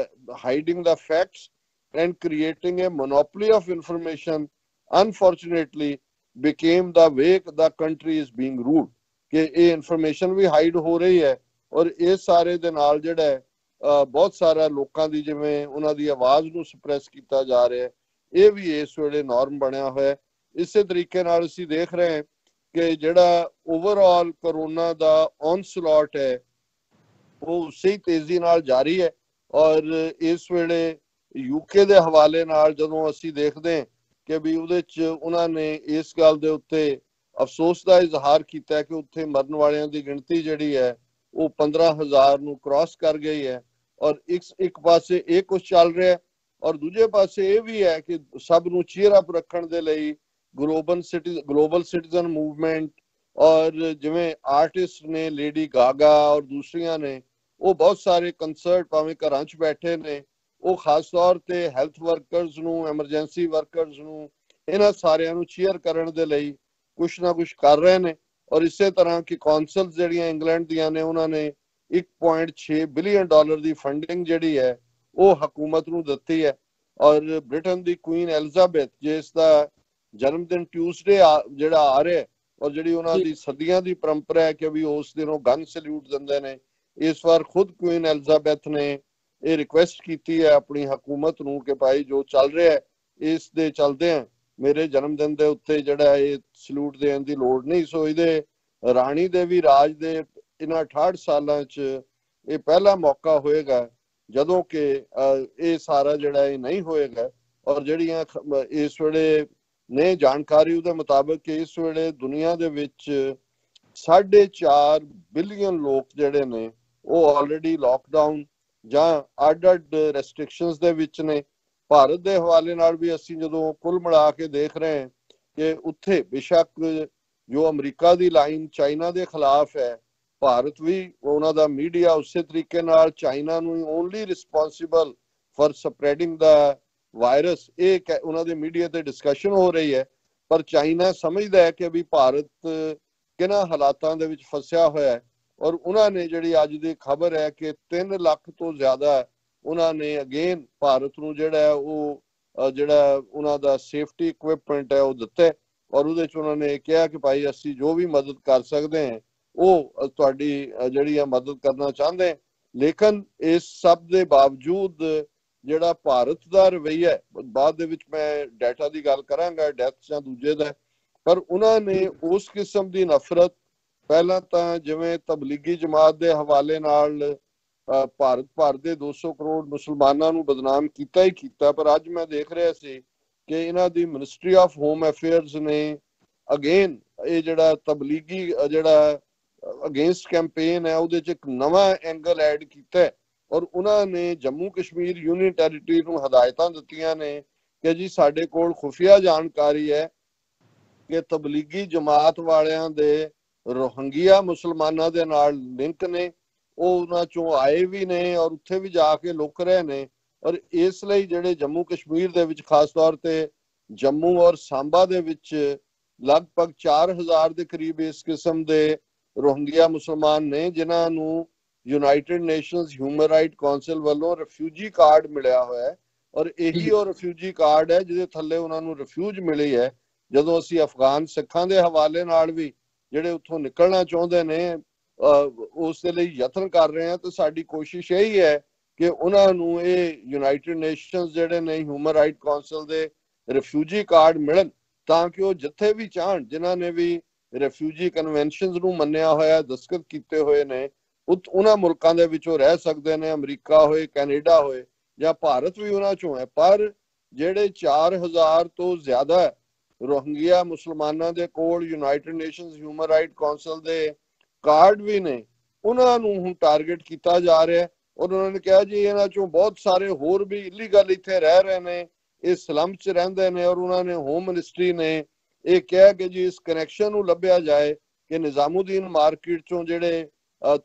hiding the facts and creating A monopoly of information unfortunately became the way the country is being ruled, ਕਿ ਇਹ ਇਨਫੋਰਮੇਸ਼ਨ ਵੀ ਹਾਈਡ ਹੋ ਰਹੀ ਹੈ। ਔਰ ਇਸ ਸਾਰੇ ਦੇ ਨਾਲ ਜਿਹੜਾ ਹੈ ਬਹੁਤ ਸਾਰਾ ਲੋਕਾਂ ਦੀ ਜਿਵੇਂ ਉਹਨਾਂ ਦੀ ਆਵਾਜ਼ ਨੂੰ ਸਪਰੈਸ ਕੀਤਾ ਜਾ ਰਿਹਾ ਹੈ, ਇਹ ਵੀ ਇਸ ਵੇਲੇ ਨਾਰਮ ਬਣਿਆ ਹੋਇਆ। ਇਸੇ ਤਰੀਕੇ ਨਾਲ ਅਸੀਂ ਦੇਖ ਰਹੇ ਹਾਂ ਕਿ ਜਿਹੜਾ ਓਵਰਆਲ ਕਰੋਨਾ ਦਾ ਔਨਸਲੌਟ ਹੈ ਉਹ ਉਸੇ ਤੇਜ਼ੀ ਨਾਲ ਜਾਰੀ ਹੈ। ਔਰ ਇਸ ਵੇਲੇ ਯੂਕੇ ਦੇ ਹਵਾਲੇ ਨਾਲ ਜਦੋਂ ਅਸੀਂ ਦੇਖਦੇ ਹਾਂ ਕਿ ਵੀ ਉਹਦੇ 'ਚ ਉਹਨਾਂ ਨੇ ਇਸ ਗੱਲ ਦੇ ਉੱਤੇ ਅਫਸੋਸ ਦਾ ਇਜ਼ਹਾਰ ਕੀਤਾ ਕਿ ਉੱਥੇ ਮਰਨ ਵਾਲਿਆਂ ਦੀ ਗਿਣਤੀ ਜਿਹੜੀ ਹੈ ਉਹ 15,000 ਨੂੰ ਕ੍ਰਾਸ ਕਰ ਗਈ ਹੈ। ਔਰ ਇੱਕ ਪਾਸੇ ਇਹ ਕੁਝ ਚੱਲ ਰਿਹਾ ਔਰ ਦੂਜੇ ਪਾਸੇ ਇਹ ਵੀ ਹੈ ਕਿ ਸਭ ਨੂੰ ਚੀਅਰ ਅਪ ਰੱਖਣ ਦੇ ਲਈ ਗਲੋਬਲ ਸਿਟੀਜ਼ਨ ਮੂਵਮੈਂਟ ਔਰ ਜਿਵੇਂ ਆਰਟਿਸਟ ਨੇ ਲੇਡੀ ਗਾਗਾ ਔਰ ਦੂਸਰੀਆਂ ਨੇ, ਉਹ ਬਹੁਤ ਸਾਰੇ ਕੰਸਰਟ ਭਾਵੇਂ ਘਰਾਂ 'ਚ ਬੈਠੇ ਨੇ, ਉਹ ਖਾਸ ਤੌਰ ਤੇ ਹੈਲਥ ਵਰਕਰਸ ਨੂੰ, ਐਮਰਜੈਂਸੀ ਵਰਕਰਸ ਨੂੰ, ਇਹਨਾਂ ਸਾਰਿਆਂ ਨੂੰ ਚੀਅਰ ਕਰਨ ਦੇ ਲਈ ਕੁਛ ਨਾ ਕੁਛ ਕਰ ਰਹੇ ਨੇ। ਔਰ ਇਸੇ ਤਰ੍ਹਾਂ ਕਿ ਕੌਂਸਲਸ ਜਿਹੜੀਆਂ ਇੰਗਲੈਂਡ ਦੀਆਂ ਨੇ ਉਹਨਾਂ ਨੇ $1.6 ਬਿਲੀਅਨ ਦੀ ਫੰਡਿੰਗ ਜਿਹੜੀ ਹੈ ਉਹ ਹਕੂਮਤ ਨੂੰ ਦਿੱਤੀ ਹੈ। ਔਰ ਬ੍ਰਿਟਨ ਦੀ ਕੁਈਨ ਐਲਿਜ਼ਾਬੈਥ ਜਿਸ ਦਾ ਜਨਮ ਦਿਨ ਟਿਊਜ਼ਡੇ ਜਿਹੜਾ ਆ ਰਿਹਾ, ਔਰ ਜਿਹੜੀ ਉਹਨਾਂ ਦੀ ਸਦੀਆਂ ਦੀ ਪਰੰਪਰਾ ਹੈ ਕਿ ਵੀ ਉਸ ਦਿਨ ਉਹ ਗਨ ਸਲੂਟ ਦਿੰਦੇ ਨੇ, ਇਸ ਵਾਰ ਖੁਦ ਕੁਈਨ ਐਲਿਜ਼ਾਬੈਥ ਨੇ ਇਹ ਰਿਕੁਐਸਟ ਕੀਤੀ ਹੈ ਆਪਣੀ ਹਕੂਮਤ ਨੂੰ ਕਿ ਭਾਈ ਜੋ ਚੱਲ ਰਿਹਾ ਹੈ ਇਸ ਦੇ ਚਲਦੇ ਆ ਮੇਰੇ ਜਨਮ ਦਿਨ ਦੇ ਉੱਤੇ ਜਿਹੜਾ ਇਹ ਸਲੂਟ ਦੇਣ ਦੀ ਲੋੜ ਨਹੀਂ। ਸੋ ਇਹਦੇ ਰਾਣੀ ਦੇ ਵੀ ਰਾਜ ਦੇ ਇਹਨਾਂ 68 ਸਾਲਾਂ 'ਚ ਇਹ ਪਹਿਲਾ ਮੌਕਾ ਹੋਏਗਾ ਜਦੋਂ ਕਿ ਇਹ ਸਾਰਾ ਜਿਹੜਾ ਇਹ ਨਹੀਂ ਹੋਏਗਾ। ਔਰ ਜਿਹੜੀਆਂ ਇਸ ਵੇਲੇ ਨੇ ਜਾਣਕਾਰੀ ਉਹਦੇ ਮੁਤਾਬਕ ਇਸ ਵੇਲੇ ਦੁਨੀਆ ਦੇ ਵਿੱਚ 4.5 ਬਿਲੀਅਨ ਲੋਕ ਜਿਹੜੇ ਨੇ ਉਹ ਆਲਰੇਡੀ ਲਾਕਡਾਊਨ ਜਾਂ ਅੱਡ-ਅੱਡ ਰੈਸਟ੍ਰਿਕਸ਼ਨਸ ਦੇ ਵਿੱਚ ਨੇ। ਭਾਰਤ ਦੇ ਹਵਾਲੇ ਨਾਲ ਵੀ ਅਸੀਂ ਜਦੋਂ ਕੁੱਲ ਮਿਲਾ ਕੇ ਦੇਖ ਰਹੇ ਹਾਂ ਕਿ ਉੱਥੇ ਬੇਸ਼ੱਕ ਜੋ ਅਮਰੀਕਾ ਦੀ ਲਾਈਨ ਚਾਈਨਾ ਦੇ ਖਿਲਾਫ ਹੈ, ਭਾਰਤ ਵੀ ਉਹਨਾਂ ਦਾ ਮੀਡੀਆ ਉਸੇ ਤਰੀਕੇ ਨਾਲ ਚਾਈਨਾ ਨੂੰ only responsible for spreading the virus, ਇਹ ਉਹਨਾਂ ਦੇ ਮੀਡੀਆ ਤੇ ਡਿਸਕਸ਼ਨ ਹੋ ਰਹੀ ਹੈ। ਪਰ ਚਾਈਨਾ ਸਮਝਦਾ ਹੈ ਕਿ ਵੀ ਭਾਰਤ ਕਿਹਨਾਂ ਹਾਲਾਤਾਂ ਦੇ ਵਿੱਚ ਫਸਿਆ ਹੋਇਆ ਹੈ। ਔਰ ਉਹਨਾਂ ਨੇ ਜਿਹੜੀ ਅੱਜ ਦੀ ਖਬਰ ਹੈ ਕਿ 3 ਲੱਖ ਤੋਂ ਜ਼ਿਆਦਾ ਉਹਨਾਂ ਨੇ ਅਗੇਨ ਭਾਰਤ ਨੂੰ ਜਿਹੜਾ ਉਹ ਜਿਹੜਾ ਉਹਨਾਂ ਦਾ ਸੇਫਟੀ ਇਕਵਿਪਮੈਂਟ ਹੈ ਉਹ ਦਿੱਤਾ। ਔਰ ਉਹਦੇ 'ਚ ਉਹਨਾਂ ਨੇ ਕਿਹਾ ਕਿ ਭਾਈ ਅਸੀਂ ਜੋ ਵੀ ਮਦਦ ਕਰ ਸਕਦੇ ਹਾਂ ਉਹ ਤੁਹਾਡੀ ਜਿਹੜੀ ਆ ਮਦਦ ਕਰਨਾ ਚਾਹੁੰਦੇ। ਲੇਕਿਨ ਇਸ ਸਭ ਦੇ ਬਾਵਜੂਦ ਜਿਹੜਾ ਭਾਰਤ ਦਾ ਰਵੱਈਆ, ਬਾਅਦ ਦੇ ਵਿੱਚ ਮੈਂ ਡਾਟਾ ਦੀ ਗੱਲ ਕਰਾਂਗਾ ਡੈਥ ਜਾਂ ਦੂਜੇ ਦਾ, ਪਰ ਉਹਨਾਂ ਨੇ ਉਸ ਕਿਸਮ ਦੀ ਨਫ਼ਰਤ ਪਹਿਲਾਂ ਤਾਂ ਜਿਵੇਂ ਤਬਲੀਗੀ ਜਮਾਤ ਦੇ ਹਵਾਲੇ ਨਾਲ ਭਾਰਤ ਭਰ ਦੇ 200 ਕਰੋੜ ਮੁਸਲਮਾਨਾਂ ਨੂੰ ਬਦਨਾਮ ਕੀਤਾ ਹੀ ਕੀਤਾ। ਪਰ ਅੱਜ ਮੈਂ ਦੇਖ ਰਿਹਾ ਸੀ ਕਿ ਇਹਨਾਂ ਦੀ ਮਿਨਿਸਟਰੀ ਆਫ ਹੋਮ ਅਫੇਅਰਸ ਨੇ ਅਗੇਨ ਇਹ ਜਿਹੜਾ ਤਬਲੀਗੀ ਜਿਹੜਾ ਅਗੇਂਸਟ ਕੈਂਪੇਨ ਹੈ ਉਹਦੇ 'ਚ ਇੱਕ ਨਵਾਂ ਐਂਗਲ ਐਡ ਕੀਤਾ ਔਰ ਉਹਨਾਂ ਨੇ ਜੰਮੂ ਕਸ਼ਮੀਰ ਯੂਨੀਅਨ ਟੈਰੀਟਰੀ ਨੂੰ ਹਦਾਇਤਾਂ ਦਿੱਤੀਆਂ ਨੇ ਕਿ ਜੀ ਸਾਡੇ ਕੋਲ ਖੁਫੀਆ ਜਾਣਕਾਰੀ ਹੈ ਕਿ ਤਬਲੀਗੀ ਜਮਾਤ ਵਾਲਿਆਂ ਦੇ ਰੋਹਿੰਗਿਆ ਮੁਸਲਮਾਨਾਂ ਦੇ ਨਾਲ ਲਿੰਕ ਨੇ, ਉਹ ਉਹਨਾਂ ਚੋਂ ਆਏ ਵੀ ਨੇ ਔਰ ਉੱਥੇ ਵੀ ਜਾ ਕੇ ਲੁਕ ਰਹੇ ਨੇ। ਔਰ ਇਸ ਲਈ ਜਿਹੜੇ ਜੰਮੂ ਕਸ਼ਮੀਰ ਦੇ ਵਿੱਚ ਖਾਸ ਤੌਰ ਤੇ ਜੰਮੂ ਔਰ ਸਾਂਬਾ ਦੇ ਵਿੱਚ ਲਗਭਗ 4000 ਦੇ ਕਰੀਬ ਇਸ ਕਿਸਮ ਦੇ ਰੋਹਿੰਗਿਆ ਮੁਸਲਮਾਨ ਨੇ ਜਿਨ੍ਹਾਂ ਨੂੰ United nations human right council ਵੱਲੋਂ ਰਿਫਿਊਜੀ ਕਾਰਡ ਮਿਲਿਆ ਹੋਇਆ ਹੈ। ਔਰ ਇਹੀ ਉਹ ਰਿਫਿਊਜੀ ਕਾਰਡ ਹੈ ਜਿਹਦੇ ਥੱਲੇ ਉਹਨਾਂ ਨੂੰ ਰਿਫਿਊਜ ਮਿਲੀ ਹੈ। ਜਦੋਂ ਅਸੀਂ ਅਫਗਾਨ ਸਿੱਖਾਂ ਦੇ ਹਵਾਲੇ ਨਾਲ ਵੀ ਜਿਹੜੇ ਉੱਥੋਂ ਨਿਕਲਣਾ ਚਾਹੁੰਦੇ ਨੇ ਉਸ ਦੇ ਲਈ ਯਤਨ ਕਰ ਰਹੇ ਹਾਂ, ਤਾਂ ਸਾਡੀ ਕੋਸ਼ਿਸ਼ ਇਹੀ ਹੈ ਕਿ ਉਹਨਾਂ ਨੂੰ ਇਹ ਯੂਨਾਈਟਿਡ ਨੇਸ਼ਨਸ ਜਿਹੜੇ ਨੇ ਹਿਊਮਨ ਰਾਈਟ ਕਾਉਂਸਲ ਦੇ ਰਿਫਿਊਜੀ ਕਾਰਡ ਮਿਲਣ, ਤਾਂ ਕਿ ਉਹ ਜਿੱਥੇ ਵੀ ਚਾਹਣ, ਜਿਨ੍ਹਾਂ ਨੇ ਵੀ ਰਿਫਿਊਜੀ ਕਨਵੈਨਸ਼ਨਸ ਨੂੰ ਮੰਨਿਆ ਹੋਇਆ, ਦਸਤਖਤ ਕੀਤੇ ਹੋਏ ਨੇ, ਉਹਨਾਂ ਮੁਲਕਾਂ ਦੇ ਵਿੱਚ ਉਹ ਰਹਿ ਸਕਦੇ ਨੇ, ਅਮਰੀਕਾ ਹੋਏ, ਕੈਨੇਡਾ ਹੋਏ ਜਾਂ ਭਾਰਤ ਵੀ ਉਹਨਾਂ ਚੋਂ ਹੈ। ਪਰ ਜਿਹੜੇ 4000 ਤੋਂ ਜ਼ਿਆਦਾ ਰੋਹਿੰਗਿਆ ਮੁਸਲਮਾਨਾਂ ਦੇ ਕੋਲ United nations human right council ਦੇ ਕਾਰਡ ਵੀ ਨੇ, ਉਹਨਾਂ ਨੂੰ ਹੁਣ ਟਾਰਗੇਟ ਕੀਤਾ ਜਾ ਰਿਹਾ। ਔਰ ਉਹਨਾਂ ਨੇ ਕਿਹਾ ਜੀ ਇਹਨਾਂ ਚੋਂ ਬਹੁਤ ਸਾਰੇ ਹੋਰ ਵੀ ਇਲੀਗਲ ਇੱਥੇ ਰਹਿ ਰਹੇ ਨੇ, ਇਹ ਸਲਮ 'ਚ ਰਹਿੰਦੇ ਨੇ। ਔਰ ਉਹਨਾਂ ਨੇ ਹੋਮ ਮਿਨਿਸਟਰੀ ਨੇ ਇਹ ਕਿਹਾ ਕਿ ਜੀ ਇਸ ਕਨੈਕਸ਼ਨ ਨੂੰ ਲੱਭਿਆ ਜਾਏ ਕਿ ਨਿਜ਼ਾਮੁਦੀਨ ਮਾਰਕੀਟ ਚੋਂ ਜਿਹੜੇ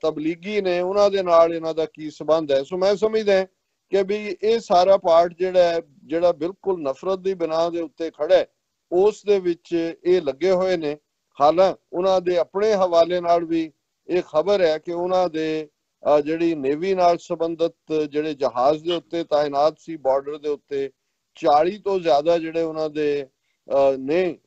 ਤਬਲੀਗੀ ਨੇ ਉਹਨਾਂ ਦੇ ਨਾਲ ਇਹਨਾਂ ਦਾ ਕੀ ਸੰਬੰਧ ਹੈ। ਸੋ ਮੈਂ ਸਮਝਦਾ ਕਿ ਵੀ ਇਹ ਸਾਰਾ ਪਾਰਟ ਜਿਹੜਾ ਬਿਲਕੁਲ ਨਫ਼ਰਤ ਦੀ ਬਿਨਾਹ ਦੇ ਉੱਤੇ ਖੜਾ ਹੈ, ਉਸ ਦੇ ਵਿੱਚ ਇਹ ਲੱਗੇ ਹੋਏ ਨੇ। ਹਾਲਾਂ ਉਹਨਾਂ ਦੇ ਆਪਣੇ ਹਵਾਲੇ ਨਾਲ ਵੀ ਇਹ ਖਬਰ ਹੈ ਕਿ ਉਹਨਾਂ ਦੇ ਜਿਹੜੀ ਨੇਵੀ ਨਾਲ ਸੰਬੰਧਿਤ ਜਿਹੜੇ ਜਹਾਜ਼ ਦੇ ਉੱਤੇ ਤਾਇਨਾਤ ਸੀ ਬਾਰਡਰ ਦੇ ਉੱਤੇ, 40 ਤੋਂ ਜ਼ਿਆਦਾ ਜਿਹੜੇ ਉਹਨਾਂ ਦੇ ਨੇ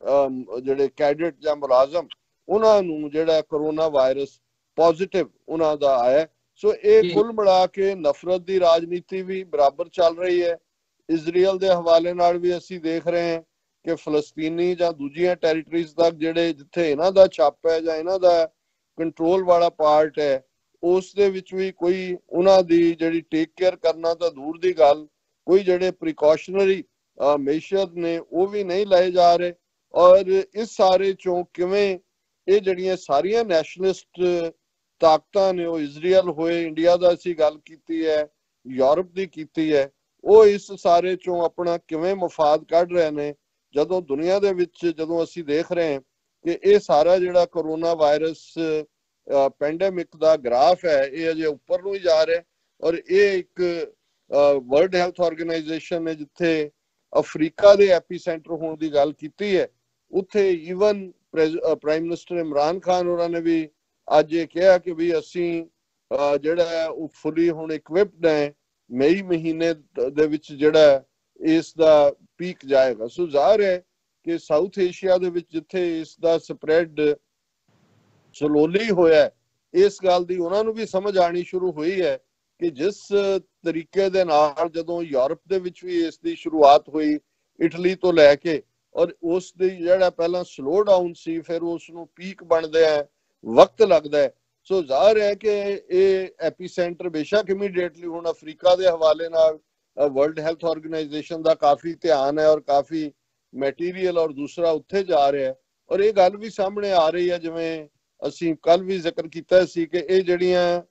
ਜਿਹੜੇ ਕੈਡਟ ਜਾਂ ਮੁਲਾਜ਼ਮ, ਉਹਨਾਂ ਨੂੰ ਜਿਹੜਾ ਕਰੋਨਾ ਵਾਇਰਸ ਪੋਜ਼ਿਟਿਵ ਉਹਨਾਂ ਦਾ ਆਇਆ। ਸੋ ਇਹ ਕੁੱਲ ਮਿਲਾ ਕੇ ਨਫ਼ਰਤ ਦੀ ਰਾਜਨੀਤੀ ਵੀ ਬਰਾਬਰ ਚੱਲ ਰਹੀ ਹੈ। ਇਜ਼ਰਾਈਲ ਦੇ ਹਵਾਲੇ ਨਾਲ ਵੀ ਅਸੀਂ ਦੇਖ ਰਹੇ ਹਾਂ ਕਿ ਫਲਸਤੀਨੀ ਜਾਂ ਦੂਜੀਆਂ ਟੈਰੀਟਰੀਜ਼ ਤੱਕ ਜਿਹੜੇ ਜਿੱਥੇ ਇਹਨਾਂ ਦਾ ਛਾਪ ਹੈ ਜਾਂ ਇਹਨਾਂ ਦਾ ਕੰਟਰੋਲ ਵਾਲਾ ਪਾਰਟ ਹੈ, ਉਸ ਦੇ ਵਿੱਚ ਵੀ ਕੋਈ ਉਹਨਾਂ ਦੀ ਜਿਹੜੀ ਟੇਕ ਕੇਅਰ ਕਰਨਾ ਤਾਂ ਦੂਰ ਦੀ ਗੱਲ, ਕੋਈ ਜਿਹੜੇ ਪ੍ਰੀਕਾਸ਼ਨਰੀ ਮੇਸ਼ਰ ਨੇ ਉਹ ਵੀ ਨਹੀਂ ਲਏ ਜਾ ਰਹੇ। ਔਰ ਇਸ ਸਾਰੇ ਚੋਂ ਕਿਵੇਂ ਇਹ ਜਿਹੜੀਆਂ ਸਾਰੀਆਂ ਨੈਸ਼ਨਲਿਸਟ ਤਾਕਤਾਂ ਨੇ, ਉਹ ਇਜ਼ਰਾਈਲ ਹੋਏ, ਇੰਡੀਆ ਦਾ ਅਸੀਂ ਗੱਲ ਕੀਤੀ ਹੈ, ਯੂਰਪ ਦੀ ਕੀਤੀ ਹੈ, ਉਹ ਇਸ ਸਾਰੇ ਚੋਂ ਆਪਣਾ ਕਿਵੇਂ ਮਫਾਦ ਕੱਢ ਰਹੇ ਨੇ। ਜਦੋਂ ਦੁਨੀਆ ਦੇ ਵਿੱਚ ਜਦੋਂ ਅਸੀਂ ਦੇਖ ਰਹੇ ਹਾਂ ਕਿ ਇਹ ਸਾਰਾ ਜਿਹੜਾ ਕਰੋਨਾ ਵਾਇਰਸ ਪੈਂਡੇਮਿਕ ਦਾ ਗ੍ਰਾਫ ਹੈ ਇਹ ਅਜੇ ਉੱਪਰ ਨੂੰ ਹੀ ਜਾ ਰਿਹਾ। ਔਰ ਇਹ ਇੱਕ ਵਰਲਡ ਹੈਲਥ ਆਰਗੇਨਾਈਜੇਸ਼ਨ ਨੇ ਜਿੱਥੇ ਅਫਰੀਕਾ ਦੇ ਐਪੀਸੈਂਟਰ ਹੋਣ ਦੀ ਗੱਲ ਕੀਤੀ ਹੈ, ਉੱਥੇ even prime minister Imran Khan ਹੋਰਾਂ ਨੇ ਵੀ ਅੱਜ ਇਹ ਕਿਹਾ ਕਿ ਵੀ ਅਸੀਂ ਜਿਹੜਾ ਉਹ ਫੁੱਲੀ ਹੁਣ ਇਕਵਿਪਡ ਹੈ, ਮਈ ਮਹੀਨੇ ਦੇ ਵਿੱਚ ਜਿਹੜਾ ਇਸ ਦਾ ਪੀਕ ਜਾਏਗਾ। ਸੋ ਜ਼ਾਹਿਰ ਹੈ ਕਿ ਸਾਊਥ ਏਸ਼ੀਆ ਦੇ ਵਿੱਚ ਜਿੱਥੇ ਇਸ ਦਾ ਸਪਰੈਡ ਸਲੋਲੀ ਹੋਇਆ, ਇਸ ਗੱਲ ਦੀ ਉਹਨਾਂ ਨੂੰ ਵੀ ਸਮਝ ਆਣੀ ਸ਼ੁਰੂ ਹੋਈ ਹੈ ਕਿ ਜਿਸ ਤਰੀਕੇ ਦੇ ਨਾਲ ਜਦੋਂ ਯੂਰਪ ਦੇ ਵਿੱਚ ਵੀ ਇਸ ਦੀ ਸ਼ੁਰੂਆਤ ਹੋਈ ਇਟਲੀ ਤੋਂ ਲੈ ਕੇ, ਔਰ ਉਸ ਦੀ ਜਿਹੜਾ ਪਹਿਲਾਂ ਸਲੋ ਡਾਊਨ ਸੀ ਫਿਰ ਉਸ ਨੂੰ ਪੀਕ ਬਣਦੇ ਹੈ ਵਕਤ ਲੱਗਦਾ ਹੈ। ਸੋ ਜ਼ਾਹਿਰ ਹੈ ਕਿ ਇਹ ਐਪੀਸੈਂਟਰ ਬੇਸ਼ੱਕ ਇਮੀਡੀਏਟਲੀ ਹੁਣ ਅਫਰੀਕਾ ਦੇ ਹਵਾਲੇ ਨਾਲ ਵਰਲਡ ਹੈਲਥ ਆਰਗੇਨਾਈਜੇਸ਼ਨ ਦਾ ਕਾਫੀ ਧਿਆਨ ਹੈ ਔਰ ਕਾਫੀ ਮੈਟੀਰੀਅਲ ਔਰ ਦੂਸਰਾ ਉੱਥੇ ਜਾ ਰਿਹਾ ਹੈ। ਔਰ ਇਹ ਗੱਲ ਵੀ ਸਾਹਮਣੇ ਆ ਰਹੀ ਹੈ, ਜਿਵੇਂ ਅਸੀਂ ਕੱਲ ਵੀ ਜ਼ਿਕਰ ਕੀਤਾ ਸੀ ਕਿ ਇਹ ਜਿਹੜੀਆਂ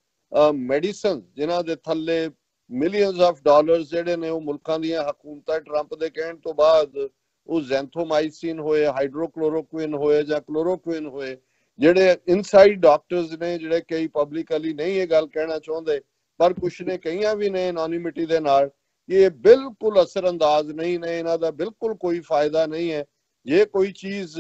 ਮੈਡੀਸਨ ਜਿਨ੍ਹਾਂ ਦੇ ਥੱਲੇ ਮਿਲੀਅਨਸ ਆਫ ਡਾਲਰਸ ਜਿਹੜੇ ਨੇ ਉਹ ਮੁਲਕਾਂ ਦੀਆਂ ਹਕੂਮਤਾਂ ਟਰੰਪ ਦੇ ਕਹਿਣ ਤੋਂ ਬਾਅਦ ਉਹ ਜ਼ੈਂਥੋਮਾਈਸਿਨ ਹੋਏ, ਹਾਈਡਰੋਕਲੋਰੋਕੁਇਨ ਹੋਏ ਜਾਂ ਕਲੋਰੋਕੁਇਨ ਹੋਏ, ਜਿਹੜੇ ਇਨਸਾਈਡ ਡਾਕਟਰਸ ਨੇ ਜਿਹੜੇ ਕਈ ਪਬਲਿਕਲੀ ਨਹੀਂ ਇਹ ਗੱਲ ਕਹਿਣਾ ਚਾਹੁੰਦੇ ਪਰ ਕੁਛ ਨੇ ਕਈਆਂ ਵੀ ਨੇ ਐਨੋਨਿਮਿਟੀ ਦੇ ਨਾਲ ਕਿ ਇਹ ਬਿਲਕੁਲ ਅਸਰ ਅੰਦਾਜ਼ ਨਹੀਂ ਨੇ, ਇਹਨਾਂ ਦਾ ਬਿਲਕੁਲ ਕੋਈ ਫਾਇਦਾ ਨਹੀਂ ਹੈ। ਜੇ ਕੋਈ ਚੀਜ਼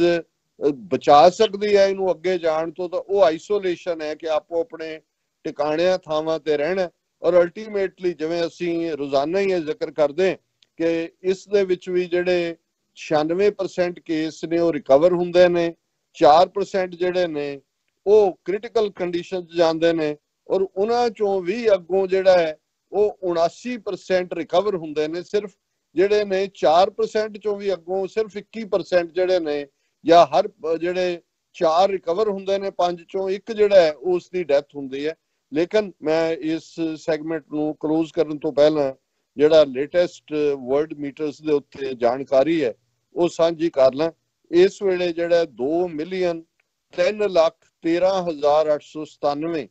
ਬਚਾ ਸਕਦੀ ਹੈ ਇਹਨੂੰ ਅੱਗੇ ਜਾਣ ਤੋਂ ਤਾਂ ਉਹ ਆਈਸੋਲੇਸ਼ਨ ਹੈ ਕਿ ਆਪੋ ਆਪਣੇ ਟਿਕਾਣਿਆਂ ਥਾਵਾਂ ਤੇ ਰਹਿਣਾ। ਔਰ ਅਲਟੀਮੇਟਲੀ ਜਿਵੇਂ ਅਸੀਂ ਰੋਜ਼ਾਨਾ ਹੀ ਇਹ ਜ਼ਿਕਰ ਕਰਦੇ ਕਿ ਇਸ ਦੇ ਵਿੱਚ ਵੀ ਜਿਹੜੇ 96% ਕੇਸ ਨੇ ਉਹ ਰਿਕਵਰ ਹੁੰਦੇ ਨੇ, 4% ਜਿਹੜੇ ਨੇ ਉਹ ਕ੍ਰਿਟੀਕਲ ਕੰਡੀਸ਼ਨ 'ਚ ਜਾਂਦੇ ਨੇ ਔਰ ਉਹਨਾਂ ਚੋਂ ਵੀ ਅੱਗੋਂ ਜਿਹੜਾ ਹੈ ਉਹ 79% ਰਿਕਵਰ ਹੁੰਦੇ ਨੇ। ਸਿਰਫ ਜਿਹੜੇ ਨੇ 4% ਚੋਂ ਵੀ ਅੱਗੋਂ ਸਿਰਫ 21% ਜਿਹੜੇ ਨੇ ਜਾਂ ਹਰ ਜਿਹੜੇ 4 ਰਿਕਵਰ ਹੁੰਦੇ ਨੇ 5 ਚੋਂ 1 ਜਿਹੜਾ ਹੈ ਉਸ ਦੀ ਡੈਥ ਹੁੰਦੀ ਹੈ। ਲੇਕਿਨ ਮੈਂ ਇਸ ਸੈਗਮੈਂਟ ਨੂੰ ਕਲੋਜ਼ ਕਰਨ ਤੋਂ ਪਹਿਲਾਂ ਜਿਹੜਾ ਲੇਟੈਸਟ ਵਰਲਡ ਮੀਟਰਸ ਦੇ ਉੱਤੇ ਜਾਣਕਾਰੀ ਹੈ ਉਹ ਸਾਂਝੀ ਕਰ ਲਾਂ। ਇਸ ਵੇਲੇ ਜਿਹੜਾ 2,03,13,897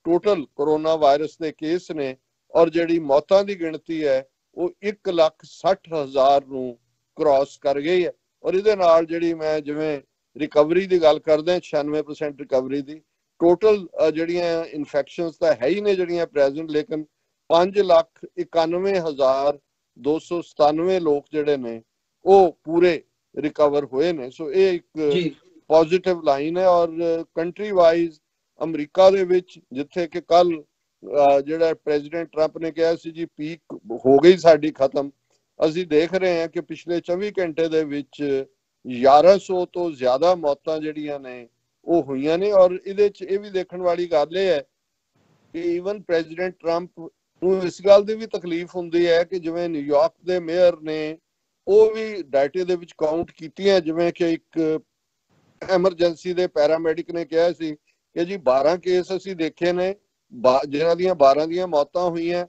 ਟੋਟਲ ਕੋਰੋਨਾ ਵਾਇਰਸ ਦੇ ਕੇਸ ਨੇ ਔਰ ਜਿਹੜੀ ਮੌਤਾਂ ਦੀ ਗਿਣਤੀ ਹੈ ਉਹ 1,60,000 ਨੂੰ ਕ੍ਰਾਸ ਕਰ ਗਈ ਹੈ। ਔਰ ਇਹਦੇ ਨਾਲ ਜਿਹੜੀ ਮੈਂ ਜਿਵੇਂ ਰਿਕਵਰੀ ਦੀ ਗੱਲ ਕਰਦੇ 96% ਰਿਕਵਰੀ ਦੀ, ਟੋਟਲ ਜਿਹੜੀਆਂ ਇਨਫੈਕਸ਼ਨਸ ਤਾਂ ਹੈ ਹੀ ਨੇ ਜਿਹੜੀਆਂ ਪ੍ਰੈਜ਼ੈਂਟ, ਲੇਕਿਨ 5,91,297 ਲੋਕ ਜਿਹੜੇ ਨੇ ਉਹ ਪੂਰੇ ਰਿਕਵਰ ਹੋਏ ਨੇ। ਸੋ ਇਹ ਇੱਕ ਪੋਜ਼ਿਟਿਵ ਲਾਈਨ ਹੈ। ਔਰ ਕੰਟਰੀ ਵਾਈਜ਼ ਅਮਰੀਕਾ ਦੇ ਵਿੱਚ ਜਿੱਥੇ ਕਿ ਕੱਲ ਜਿਹੜਾ ਪ੍ਰੈਜ਼ੀਡੈਂਟ ਟਰੰਪ ਨੇ ਕਿਹਾ ਸੀ ਜੀ ਪੀਕ ਹੋ ਗਈ ਸਾਡੀ ਖਤਮ, ਅਸੀਂ ਦੇਖ ਰਹੇ ਹਾਂ ਕਿ ਪਿਛਲੇ 24 ਘੰਟੇ ਦੇ ਵਿੱਚ 1100 ਤੋਂ ਜ਼ਿਆਦਾ ਮੌਤਾਂ ਜਿਹੜੀਆਂ ਨੇ ਉਹ ਹੋਈਆਂ ਨੇ। ਔਰ ਇਹਦੇ 'ਚ ਇਹ ਵੀ ਦੇਖਣ ਵਾਲੀ ਗੱਲ ਇਹ ਹੈ ਕਿ ਈਵਨ ਪ੍ਰੈਜ਼ੀਡੈਂਟ ਟਰੰਪ ਨੂੰ ਇਸ ਗੱਲ ਦੀ ਵੀ ਤਕਲੀਫ ਹੁੰਦੀ ਹੈ ਕਿ ਜਿਵੇਂ ਨਿਊਯਾਰਕ ਦੇ ਮੇਅਰ ਨੇ ਉਹ ਵੀ ਡਾਟੇ ਦੇ ਵਿੱਚ ਕਾਊਂਟ ਕੀਤੀਆਂ, ਜਿਵੇਂ ਕਿ ਇੱਕ ਐਮਰਜੈਂਸੀ ਦੇ ਪੈਰਾਮੈਡਿਕ ਨੇ ਕਿਹਾ ਸੀ ਕਿ ਜੀ 12 ਕੇਸ ਅਸੀਂ ਦੇਖੇ ਨੇ ਜਿਹਨਾਂ ਦੀਆਂ 12 ਦੀਆਂ ਮੌਤਾਂ ਹੋਈਆਂ,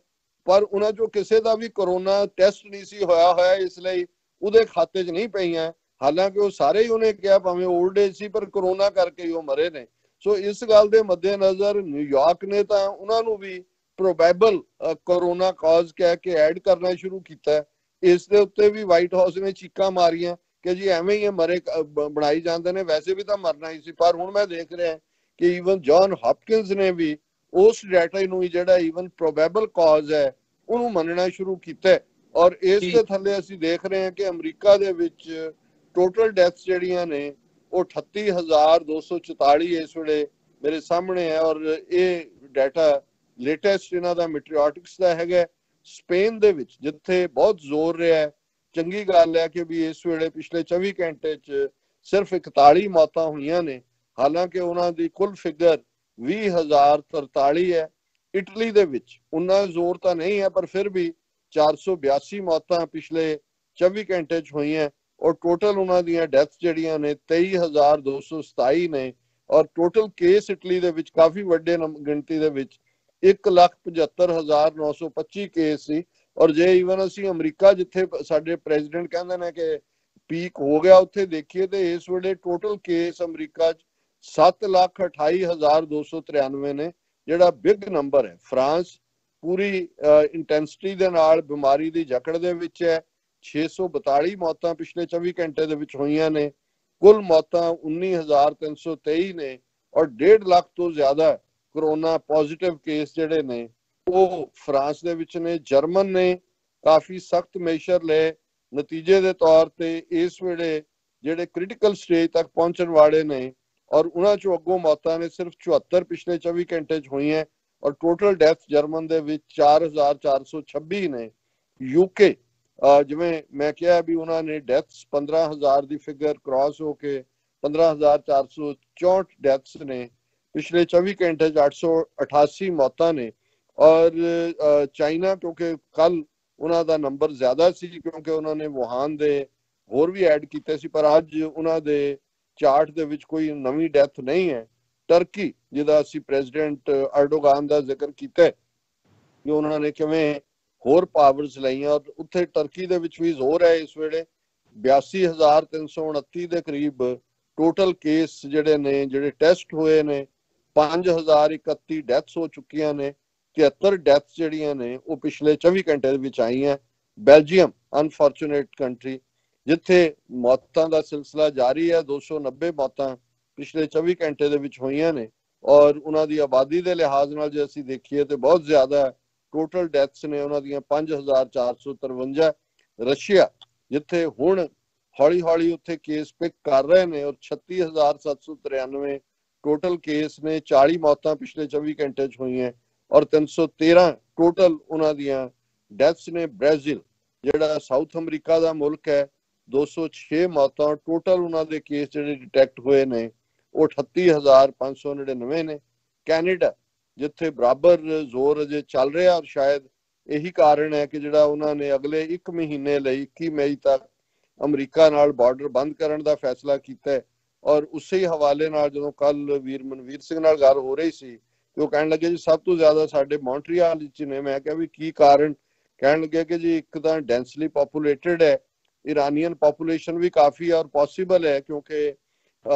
ਪਰ ਉਹਨਾਂ ਚੋਂ ਕਿਸੇ ਦਾ ਵੀ ਕਰੋਨਾ ਟੈਸਟ ਨਹੀਂ ਸੀ ਹੋਇਆ, ਇਸ ਲਈ ਉਹਦੇ ਖਾਤੇ 'ਚ ਨਹੀਂ ਪਈਆਂ। ਹਾਲਾਂਕਿ ਉਹ ਸਾਰੇ ਹੀ ਉਹਨੇ ਕਿਹਾ ਭਾਵੇਂ 올ਡ ਏਜ ਸੀ ਪਰ ਕਰੋਨਾ ਕਰਕੇ ਹੀ ਉਹ ਮਰੇ ਨੇ। ਸੋ ਇਸ ਗੱਲ ਦੇ ਮੱਦੇਨਜ਼ਰ ਨਿਊਯਾਰਕ ਨੇ ਤਾਂ ਉਹਨਾਂ ਨੂੰ ਵੀ ਪ੍ਰੋਬੇਬਲ ਕਰੋਨਾ ਕਾਜ਼ ਕਹਿ ਕੇ ਐਡ ਕਰਨਾ ਸ਼ੁਰੂ ਕੀਤਾ। ਇਸ ਦੇ ਉੱਤੇ ਵੀ ਵਾਈਟ ਹਾਊਸ ਨੇ ਚੀਕਾਂ ਮਾਰੀਆਂ ਕਿ ਜੀ ਐਵੇਂ ਹੀ ਮਰੇ ਬਣਾਈ ਜਾਂਦੇ ਨੇ, ਵੈਸੇ ਵੀ ਤਾਂ ਮਰਨਾ ਹੀ ਸੀ। ਪਰ ਹੁਣ ਮੈਂ ਦੇਖ ਰਿਹਾ ਕਿ ਈਵਨ ਜੌਨ ਹੌਪਕਿੰਸ ਨੇ ਵੀ ਉਸ ਡਾਟਾ ਨੂੰ ਜਿਹੜਾ ਈਵਨ ਪ੍ਰੋਬੇਬਲ ਕਾਜ਼ ਹੈ ਉਹਨੂੰ ਮੰਨਣਾ ਸ਼ੁਰੂ ਕੀਤਾ। ਔਰ ਇਸ ਦੇ ਥੱਲੇ ਅਸੀਂ ਦੇਖ ਰਹੇ ਹਾਂ ਕਿ ਅਮਰੀਕਾ ਦੇ ਵਿੱਚ ਟੋਟਲ ਡੈਥਸ ਜਿਹੜੀਆਂ ਨੇ ਉਹ 38,244 ਇਸ ਵੇਲੇ ਮੇਰੇ ਸਾਹਮਣੇ ਹੈ। ਔਰ ਇਹ ਡਾਟਾ ਲੇਟੈਸਟ ਇਹਨਾਂ ਦਾ ਮੈਟ੍ਰਿਓਟਿਕਸ ਦਾ ਹੈਗਾ। ਸਪੇਨ ਦੇ ਵਿੱਚ ਜਿੱਥੇ ਬਹੁਤ ਜ਼ੋਰ ਰਿਹਾ ਹੈ, ਚੰਗੀ ਗੱਲ ਹੈ ਕਿ ਵੀ ਇਸ ਵੇਲੇ ਪਿਛਲੇ 24 ਘੰਟੇ 'ਚ ਸਿਰਫ 41 ਮੌਤਾਂ ਹੋਈਆਂ ਨੇ, ਹਾਲਾਂਕਿ ਉਹਨਾਂ ਦੀ ਕੁੱਲ ਫਿਗਰ 20,043 ਹੈ। ਇਟਲੀ ਦੇ ਵਿੱਚ ਉਨਾ ਜ਼ੋਰ ਤਾਂ ਨਹੀਂ ਹੈ ਪਰ ਫਿਰ ਵੀ 482 ਮੌਤਾਂ ਪਿਛਲੇ 24 ਘੰਟੇ 'ਚ ਹੋਈਆਂ ਔਰ ਟੋਟਲ ਉਹਨਾਂ ਦੀਆਂ ਡੈਥਸ ਜਿਹੜੀਆਂ ਨੇ 23,227 ਨੇ। ਔਰ ਟੋਟਲ ਕੇਸ ਇਟਲੀ ਦੇ ਵਿੱਚ ਕਾਫੀ ਵੱਡੇ ਗਿਣਤੀ ਦੇ ਵਿੱਚ 1,75,925 ਕੇਸ ਸੀ। ਔਰ ਜੇ ਈਵਨ ਅਸੀਂ ਅਮਰੀਕਾ ਜਿੱਥੇ ਸਾਡੇ ਪ੍ਰੈਜ਼ੀਡੈਂਟ ਕਹਿੰਦੇ ਨੇ ਕਿ ਪੀਕ ਹੋ ਗਿਆ ਉੱਥੇ ਦੇਖੀਏ ਤੇ ਇਸ ਵੇਲੇ ਟੋਟਲ ਕੇਸ ਅਮਰੀਕਾ 'ਚ 7,28,293 ਨੇ, ਜਿਹੜਾ ਬਿਗ ਨੰਬਰ ਹੈ। ਫਰਾਂਸ ਪੂਰੀ ਇੰਟੈਂਸਿਟੀ ਦੇ ਨਾਲ ਬਿਮਾਰੀ ਦੀ ਜਕੜ ਦੇ ਵਿੱਚ ਹੈ। 642 ਮੌਤਾਂ ਪਿਛਲੇ 24 ਘੰਟੇ ਦੇ ਵਿੱਚ ਹੋਈਆਂ ਨੇ। ਕੁੱਲ ਮੌਤਾਂ 19,323 ਨੇ ਔਰ 1.5 ਲੱਖ ਤੋਂ ਜ਼ਿਆਦਾ ਕਰੋਨਾ ਪੋਜ਼ਿਟਿਵ ਕੇਸ ਜਿਹੜੇ ਨੇ ਉਹ ਫਰਾਂਸ ਦੇ ਵਿੱਚ ਨੇ। ਜਰਮਨ ਨੇ ਕਾਫੀ ਸਖਤ ਮੇਜਰ ਲਏ, ਨਤੀਜੇ ਦੇ ਤੌਰ ਤੇ ਇਸ ਵੇਲੇ ਜਿਹੜੇ ਕ੍ਰਿਟੀਕਲ ਸਟੇਜ ਤੱਕ ਪਹੁੰਚਣ ਵਾਲੇ ਨੇ ਔਰ ਉਹਨਾਂ ਚੋਂ ਅੱਗੋਂ ਮੌਤਾਂ ਨੇ ਸਿਰਫ 74 ਪਿਛਲੇ 24 ਘੰਟੇ 'ਚ ਹੋਈਆਂ ਔਰ ਟੋਟਲ ਡੈਥ ਜਰਮਨ ਦੇ ਵਿੱਚ 4,426 ਨੇ। ਯੂਕੇ ਜਿਵੇਂ ਮੈਂ ਕਿਹਾ ਵੀ ਉਹਨਾਂ ਨੇ ਡੈਥਸ 15,000 ਦੀ ਫਿਗਰ ਕ੍ਰਾਸ ਹੋ ਕੇ 15,464 ਡੈਥਸ ਨੇ। ਪਿਛਲੇ 24 ਘੰਟੇ 'ਚ 888 ਮੌਤਾਂ ਨੇ। ਔਰ ਚਾਈਨਾ ਕਿਉਂਕਿ ਕੱਲ ਉਹਨਾਂ ਦਾ ਨੰਬਰ ਜ਼ਿਆਦਾ ਸੀ ਕਿਉਂਕਿ ਉਹਨਾਂ ਨੇ ਵੁਹਾਨ ਦੇ ਹੋਰ ਵੀ ਐਡ ਕੀਤੇ ਸੀ, ਪਰ ਅੱਜ ਉਹਨਾਂ ਦੇ ਚਾਰਟ ਦੇ ਵਿੱਚ ਕੋਈ ਨਵੀਂ ਡੈਥ ਨਹੀਂ ਹੈ। ਟਰਕੀ ਜਿਹਦਾ ਅਸੀਂ ਪ੍ਰੈਜ਼ੀਡੈਂਟ ਅਰਡੋਗਾਨ ਦਾ ਜ਼ਿਕਰ ਕੀਤਾ ਕਿ ਉਹਨਾਂ ਨੇ ਕਿਵੇਂ ਹੋਰ ਪਾਵਰਸ ਲਈਆਂ ਔਰ ਉੱਥੇ ਟਰਕੀ ਦੇ ਵਿੱਚ ਵੀ ਜ਼ੋਰ ਹੈ। ਇਸ ਵੇਲੇ 82,329 ਦੇ ਕਰੀਬ ਟੋਟਲ ਕੇਸ ਜਿਹੜੇ ਨੇ ਜਿਹੜੇ ਟੈਸਟ ਹੋਏ ਨੇ, 5,031 ਡੈਥਸ ਹੋ ਚੁੱਕੀਆਂ ਨੇ। 73 ਡੈਥਸ ਜਿਹੜੀਆਂ ਨੇ ਉਹ ਪਿਛਲੇ 24 ਘੰਟੇ ਦੇ ਵਿੱਚ ਆਈਆਂ। ਬੈਲਜੀਅਮ ਅਨਫੋਰਚੂਨੇਟ ਕੰਟਰੀ ਜਿੱਥੇ ਮੌਤਾਂ ਦਾ ਸਿਲਸਿਲਾ ਜਾਰੀ ਹੈ, 290 ਮੌਤਾਂ ਪਿਛਲੇ 24 ਘੰਟੇ ਦੇ ਵਿੱਚ ਹੋਈਆਂ ਨੇ ਔਰ ਉਹਨਾਂ ਦੀ ਆਬਾਦੀ ਦੇ ਲਿਹਾਜ਼ ਨਾਲ ਜੇ ਅਸੀਂ ਦੇਖੀਏ ਤੇ ਬਹੁਤ ਜ਼ਿਆਦਾ ਟੋਟਲ ਡੈਥਸ ਨੇ ਉਹਨਾਂ ਦੀਆਂ 5,453। ਰਸ਼ੀਆ ਜਿੱਥੇ ਹੁਣ ਹੌਲੀ ਹੌਲੀ ਉੱਥੇ ਕੇਸ ਪਿਕ ਕਰ ਰਹੇ ਨੇ ਔਰ 36,793 ਟੋਟਲ ਕੇਸ ਨੇ। 40 ਮੌਤਾਂ ਪਿਛਲੇ 24 ਘੰਟੇ 'ਚ ਹੋਈਆਂ ਔਰ 313 ਟੋਟਲ ਉਹਨਾਂ ਦੀਆਂ ਡੈਥਸ ਨੇ। ਬ੍ਰਾਜ਼ੀਲ ਜਿਹੜਾ ਸਾਊਥ ਅਮਰੀਕਾ ਦਾ ਮੁਲਕ ਹੈ, 206 ਮੌਤਾਂ ਟੋਟਲ ਉਹਨਾਂ ਦੇ ਕੇਸ ਜਿਹੜੇ ਡਿਟੈਕਟ ਹੋਏ ਨੇ ਉਹ 38,599 ਨੇ। ਕੈਨੇਡਾ ਜਿੱਥੇ ਬਰਾਬਰ ਜ਼ੋਰ ਅਜੇ ਚੱਲ ਰਿਹਾ ਔਰ ਸ਼ਾਇਦ ਇਹੀ ਕਾਰਨ ਹੈ ਕਿ ਜਿਹੜਾ ਉਹਨਾਂ ਨੇ ਅਗਲੇ 1 ਮਹੀਨੇ ਲਈ 21 ਮਈ ਤੱਕ ਅਮਰੀਕਾ ਨਾਲ ਬਾਰਡਰ ਬੰਦ ਕਰਨ ਦਾ ਫੈਸਲਾ ਕੀਤਾ। ਔਰ ਉਸੇ ਹੀ ਹਵਾਲੇ ਨਾਲ ਜਦੋਂ ਕੱਲ ਵੀਰ ਮਨਵੀਰ ਸਿੰਘ ਨਾਲ ਗੱਲ ਹੋ ਰਹੀ ਸੀ ਤੇ ਉਹ ਕਹਿਣ ਲੱਗੇ ਜੀ ਸਭ ਤੋਂ ਜ਼ਿਆਦਾ ਸਾਡੇ ਮੌਂਟਰੀਆਲ ਵਿੱਚ ਨੇ। ਮੈਂ ਕਿਹਾ ਵੀ ਕੀ ਕਾਰਨ? ਕਹਿਣ ਲੱਗੇ ਕਿ ਜੀ ਇੱਕ ਤਾਂ ਡੈਂਸਲੀ ਪੋਪੂਲੇਟਡ ਹੈ, ईरानियन पॉपुलेशन भी काफी है और पॉसिबल है क्योंकि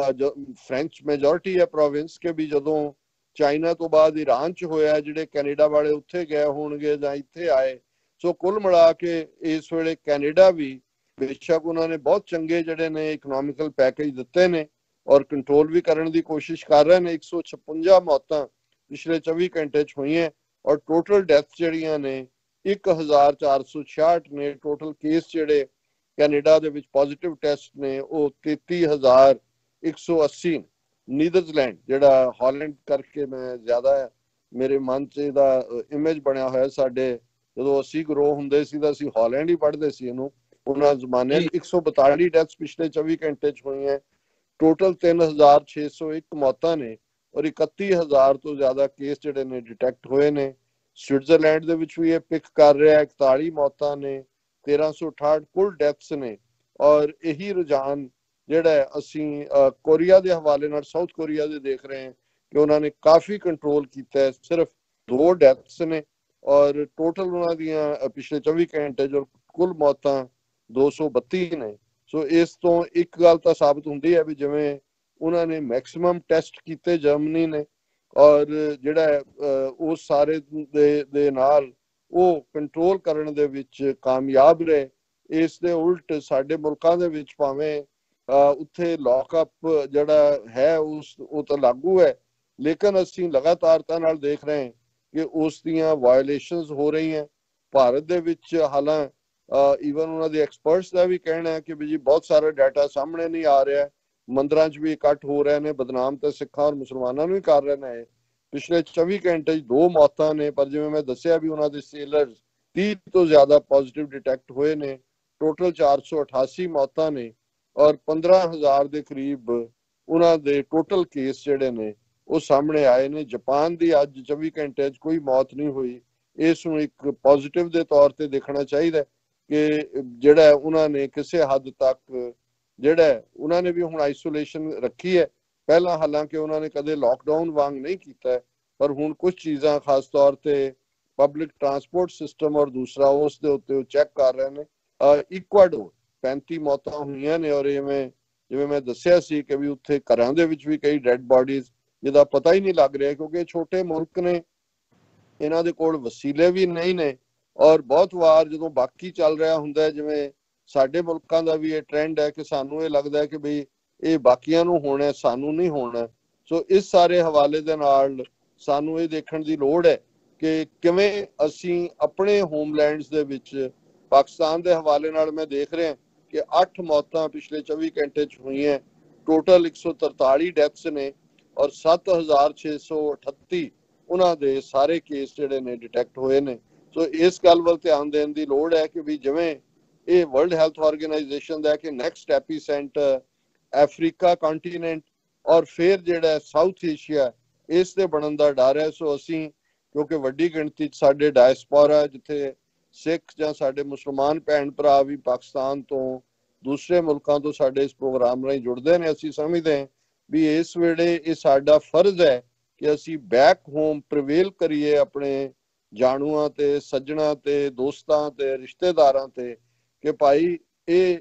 फ्रेंच मेजोरिटी है प्रोविंस के भी। जो ਚਾਈਨਾ ਤੋਂ ਬਾਅਦ ਈਰਾਨ 'ਚ ਹੋਇਆ, ਜਿਹੜੇ ਕੈਨੇਡਾ ਵਾਲੇ ਉੱਥੇ ਗਏ ਹੋਣਗੇ ਜਾਂ ਇੱਥੇ ਆਏ। ਸੋ ਕੁੱਲ ਮਿਲਾ ਕੇ ਇਸ ਵੇਲੇ ਕੈਨੇਡਾ ਵੀ ਬੇਸ਼ੱਕ ਉਹਨਾਂ ਨੇ ਬਹੁਤ ਚੰਗੇ ਜਿਹੜੇ ਨੇ ਇਕਨੋਮਿਕਲ ਪੈਕੇਜ ਦਿੱਤੇ ਨੇ ਔਰ ਕੰਟਰੋਲ ਵੀ ਕਰਨ ਦੀ ਕੋਸ਼ਿਸ਼ ਕਰ ਰਹੇ ਨੇ। 156 ਮੌਤਾਂ ਪਿਛਲੇ 24 ਘੰਟੇ 'ਚ ਹੋਈਆਂ ਔਰ ਟੋਟਲ ਡੈਥ ਜਿਹੜੀਆਂ ਨੇ 1466 ਨੇ। ਟੋਟਲ ਕੇਸ ਜਿਹੜੇ ਕੈਨੇਡਾ ਦੇ ਵਿੱਚ ਪੋਜ਼ਿਟਿਵ ਟੈਸਟ ਨੇ ਉਹ 33,180। ਨੀਦਰਲੈਂਡ ਜਿਹੜਾ ਹਾਲੈਂਡ ਕਰਕੇ ਮੈਂ ਜ਼ਿਆਦਾ ਮੇਰੇ ਮਨ 'ਚ ਇਹਦਾ ਇਮੇਜ ਬਣਿਆ ਹੋਇਆ। ਸਾਡੇ ਜਦੋਂ ਅਸੀਂ ਗਰੋ ਹੁੰਦੇ ਸੀ ਤਾਂ ਅਸੀਂ ਹਾਲੈਂਡ ਹੀ ਪੜ੍ਹਦੇ ਸੀ ਇਹਨੂੰ ਉਹਨਾਂ ਜ਼ਮਾਨੇ 'ਚ। 142 ਡੈਥਸ ਪਿਛਲੇ 24 ਘੰਟੇ 'ਚ ਹੋਈਆਂ। ਟੋਟਲ 3,601 ਮੌਤਾਂ ਨੇ ਔਰ 31,000 ਤੋਂ ਜ਼ਿਆਦਾ ਕੇਸ ਜਿਹੜੇ ਨੇ ਡਿਟੈਕਟ ਹੋਏ ਨੇ। ਸਵਿਟਜ਼ਰਲੈਂਡ ਦੇ ਵਿੱਚ ਵੀ ਇਹ ਪਿਕ ਕਰ ਰਿਹਾ, 41 ਮੌਤਾਂ ਨੇ, 1368 ਕੁੱਲ ਡੈਥਸ ਨੇ। ਔਰ ਇਹੀ ਰੁਝਾਨ ਜਿਹੜਾ ਅਸੀਂ ਕੋਰੀਆ ਦੇ ਹਵਾਲੇ ਨਾਲ ਸਾਊਥ ਕੋਰੀਆ ਦੇ ਦੇਖ ਰਹੇ ਹਾਂ ਕਿ ਉਹਨਾਂ ਨੇ ਕਾਫੀ ਕੰਟਰੋਲ ਕੀਤਾ ਹੈ। ਸਿਰਫ 2 ਡੈਥਸ ਨੇ ਔਰ ਟੋਟਲ ਉਹਨਾਂ ਦੀਆਂ ਪਿਛਲੇ 24 ਘੰਟੇ ਜੋ ਕੁੱਲ ਮੌਤਾਂ 232 ਨੇ। ਸੋ ਇਸ ਤੋਂ ਇੱਕ ਗੱਲ ਤਾਂ ਸਾਬਤ ਹੁੰਦੀ ਹੈ ਵੀ ਜਿਵੇਂ ਉਹਨਾਂ ਨੇ ਮੈਕਸਿਮਮ ਟੈਸਟ ਕੀਤੇ ਜਰਮਨੀ ਨੇ ਔਰ ਜਿਹੜਾ ਉਸ ਸਾਰੇ ਦੇ ਨਾਲ ਉਹ ਕੰਟਰੋਲ ਕਰਨ ਦੇ ਵਿੱਚ ਕਾਮਯਾਬ ਰਹੇ। ਇਸ ਦੇ ਉਲਟ ਸਾਡੇ ਮੁਲਕਾਂ ਦੇ ਵਿੱਚ ਭਾਵੇਂ ਉੱਥੇ ਲੌਕਅਪ ਜਿਹੜਾ ਹੈ ਉਹ ਤਾਂ ਲਾਗੂ ਹੈ, ਲੇਕਿਨ ਅਸੀਂ ਲਗਾਤਾਰਤਾ ਨਾਲ ਦੇਖ ਰਹੇ ਹਾਂ ਕਿ ਉਸ ਦੀਆਂ ਵਾਇਓਲੇਸ਼ਨਸ ਹੋ ਰਹੀਆਂ ਭਾਰਤ ਦੇ ਵਿੱਚ। ਹਾਲਾਂ ਈਵਨ ਉਹਨਾਂ ਦੇ ਐਕਸਪਰਟਸ ਦਾ ਵੀ ਕਹਿਣਾ ਹੈ ਕਿ ਵੀ ਜੀ ਬਹੁਤ ਸਾਰਾ ਡਾਟਾ ਸਾਹਮਣੇ ਨਹੀਂ ਆ ਰਿਹਾ, ਮੰਦਰਾਂ 'ਚ ਵੀ ਇਕੱਠ ਹੋ ਰਹੇ ਨੇ, ਬਦਨਾਮ ਤਾਂ ਸਿੱਖਾਂ ਔਰ ਮੁਸਲਮਾਨਾਂ ਨੂੰ ਹੀ ਕਰ ਰਹੇ ਨੇ। ਪਿਛਲੇ 24 ਘੰਟੇ 'ਚ 2 ਮੌਤਾਂ ਨੇ, ਪਰ ਜਿਵੇਂ ਮੈਂ ਦੱਸਿਆ ਵੀ ਉਹਨਾਂ ਦੇ ਸੇਲਰਸ 30 ਤੋਂ ਜ਼ਿਆਦਾ ਪੋਜ਼ਿਟਿਵ ਡਿਟੈਕਟ ਹੋਏ ਨੇ। ਟੋਟਲ 488 ਮੌਤਾਂ ਨੇ ਔਰ 15,000 ਦੇ ਕਰੀਬ ਉਹਨਾਂ ਦੇ ਟੋਟਲ ਕੇਸ ਜਿਹੜੇ ਨੇ ਉਹ ਸਾਹਮਣੇ ਆਏ ਨੇ। ਜਾਪਾਨ ਦੀ ਅੱਜ 24 ਘੰਟੇ 'ਚ ਕੋਈ ਮੌਤ ਨਹੀਂ ਹੋਈ। ਇਸ ਨੂੰ ਇੱਕ ਪੋਜ਼ਿਟਿਵ ਦੇ ਤੌਰ ਤੇ ਦੇਖਣਾ ਚਾਹੀਦਾ ਕਿ ਜਿਹੜਾ ਉਹਨਾਂ ਨੇ ਕਿਸੇ ਹੱਦ ਤੱਕ ਜਿਹੜਾ ਉਹਨਾਂ ਨੇ ਵੀ ਹੁਣ ਆਈਸੋਲੇਸ਼ਨ ਰੱਖੀ ਹੈ। ਪਹਿਲਾਂ ਹਾਲਾਂਕਿ ਉਹਨਾਂ ਨੇ ਕਦੇ ਲੋਕਡਾਊਨ ਵਾਂਗ ਨਹੀਂ ਕੀਤਾ, ਪਰ ਹੁਣ ਕੁਝ ਚੀਜ਼ਾਂ ਖਾਸ ਤੌਰ ਤੇ ਪਬਲਿਕ ਟਰਾਂਸਪੋਰਟ ਸਿਸਟਮ ਔਰ ਦੂਸਰਾ ਉਸ ਦੇ ਉੱਤੇ ਉਹ ਚੈੱਕ ਕਰ ਰਹੇ ਨੇ। ਇਕੁਆਡੋਰ 35 ਮੌਤਾਂ ਹੋਈਆਂ ਨੇ ਔਰ ਜਿਵੇਂ ਮੈਂ ਦੱਸਿਆ ਸੀ ਕਿ ਵੀ ਉੱਥੇ ਘਰਾਂ ਦੇ ਵਿੱਚ ਵੀ ਕਈ ਡੈਡ ਬਾਡੀਜ਼ ਜਿਹਦਾ ਪਤਾ ਹੀ ਨਹੀਂ ਲੱਗ ਰਿਹਾ ਕਿਉਂਕਿ ਛੋਟੇ ਮੁਲਕ ਨੇ, ਇਹਨਾਂ ਦੇ ਕੋਲ ਵਸੀਲੇ ਵੀ ਨਹੀਂ ਨੇ ਔਰ ਬਹੁਤ ਵਾਰ ਜਦੋਂ ਬਾਕੀ ਚੱਲ ਰਿਹਾ ਹੁੰਦਾ ਜਿਵੇਂ ਸਾਡੇ ਮੁਲਕਾਂ ਦਾ ਵੀ ਇਹ ਟ੍ਰੈਂਡ ਹੈ ਕਿ ਸਾਨੂੰ ਇਹ ਲੱਗਦਾ ਹੈ ਕਿ ਬਈ ਇਹ ਬਾਕੀਆਂ ਨੂੰ ਹੋਣਾ, ਸਾਨੂੰ ਨਹੀਂ ਹੋਣਾ। ਸੋ ਇਸ ਸਾਰੇ ਹਵਾਲੇ ਦੇ ਨਾਲ ਸਾਨੂੰ ਇਹ ਦੇਖਣ ਦੀ ਲੋੜ ਹੈ ਕਿ ਕਿਵੇਂ ਅਸੀਂ ਆਪਣੇ ਹੋਮਲੈਂਡਸ ਦੇ ਵਿੱਚ ਪਾਕਿਸਤਾਨ ਦੇ ਹਵਾਲੇ ਨਾਲ ਮੈਂ ਦੇਖ ਰਿਹਾ ਕਿ 8 ਮੌਤਾਂ ਪਿਛਲੇ 24 ਘੰਟੇ 'ਚ ਹੋਈਆਂ। ਟੋਟਲ 143 ਡੈਥਸ ਨੇ ਔਰ 7,638 ਉਹਨਾਂ ਦੇ ਸਾਰੇ ਕੇਸ ਜਿਹੜੇ ਨੇ ਡਿਟੈਕਟ ਹੋਏ ਨੇ। ਸੋ ਇਸ ਗੱਲ ਵੱਲ ਧਿਆਨ ਦੇਣ ਦੀ ਲੋੜ ਹੈ ਕਿ ਵੀ ਜਿਵੇਂ ਇਹ ਵਰਲਡ ਹੈਲਥ ਆਰਗੇਨਾਈਜੇਸ਼ਨ ਦਾ ਕਿ ਨੈਕਸਟ ਐਪੀਸੈਂਟਰ ਅਫਰੀਕਾ ਕੰਟੀਨੈਂਟ ਔਰ ਫਿਰ ਜਿਹੜਾ ਸਾਊਥ ਏਸ਼ੀਆ ਇਸ ਦੇ ਬਣਨ ਦਾ ਡਰ ਹੈ। ਸੋ ਅਸੀਂ ਕਿਉਂਕਿ ਵੱਡੀ ਗਿਣਤੀ 'ਚ ਸਾਡੇ ਡਾਇਸਪੋਰਾ ਜਿੱਥੇ ਸਿੱਖ ਜਾਂ ਸਾਡੇ ਮੁਸਲਮਾਨ ਭੈਣ ਭਰਾ ਵੀ ਪਾਕਿਸਤਾਨ ਤੋਂ ਦੂਸਰੇ ਮੁਲਕਾਂ ਤੋਂ ਸਾਡੇ ਇਸ ਪ੍ਰੋਗਰਾਮ ਰਾਹੀਂ ਜੁੜਦੇ ਨੇ, ਅਸੀਂ ਸਮਝਦੇ ਹਾਂ ਵੀ ਇਸ ਵੇਲੇ ਇਹ ਸਾਡਾ ਫਰਜ਼ ਹੈ ਕਿ ਅਸੀਂ ਬੈਕ ਹੋਮ ਪ੍ਰਵੇਲ ਕਰੀਏ ਆਪਣੇ ਜਾਣੂਆਂ ਤੇ, ਸੱਜਣਾ ਤੇ, ਦੋਸਤਾਂ ਤੇ, ਰਿਸ਼ਤੇਦਾਰਾਂ ਤੇ ਕਿ ਭਾਈ ਇਹ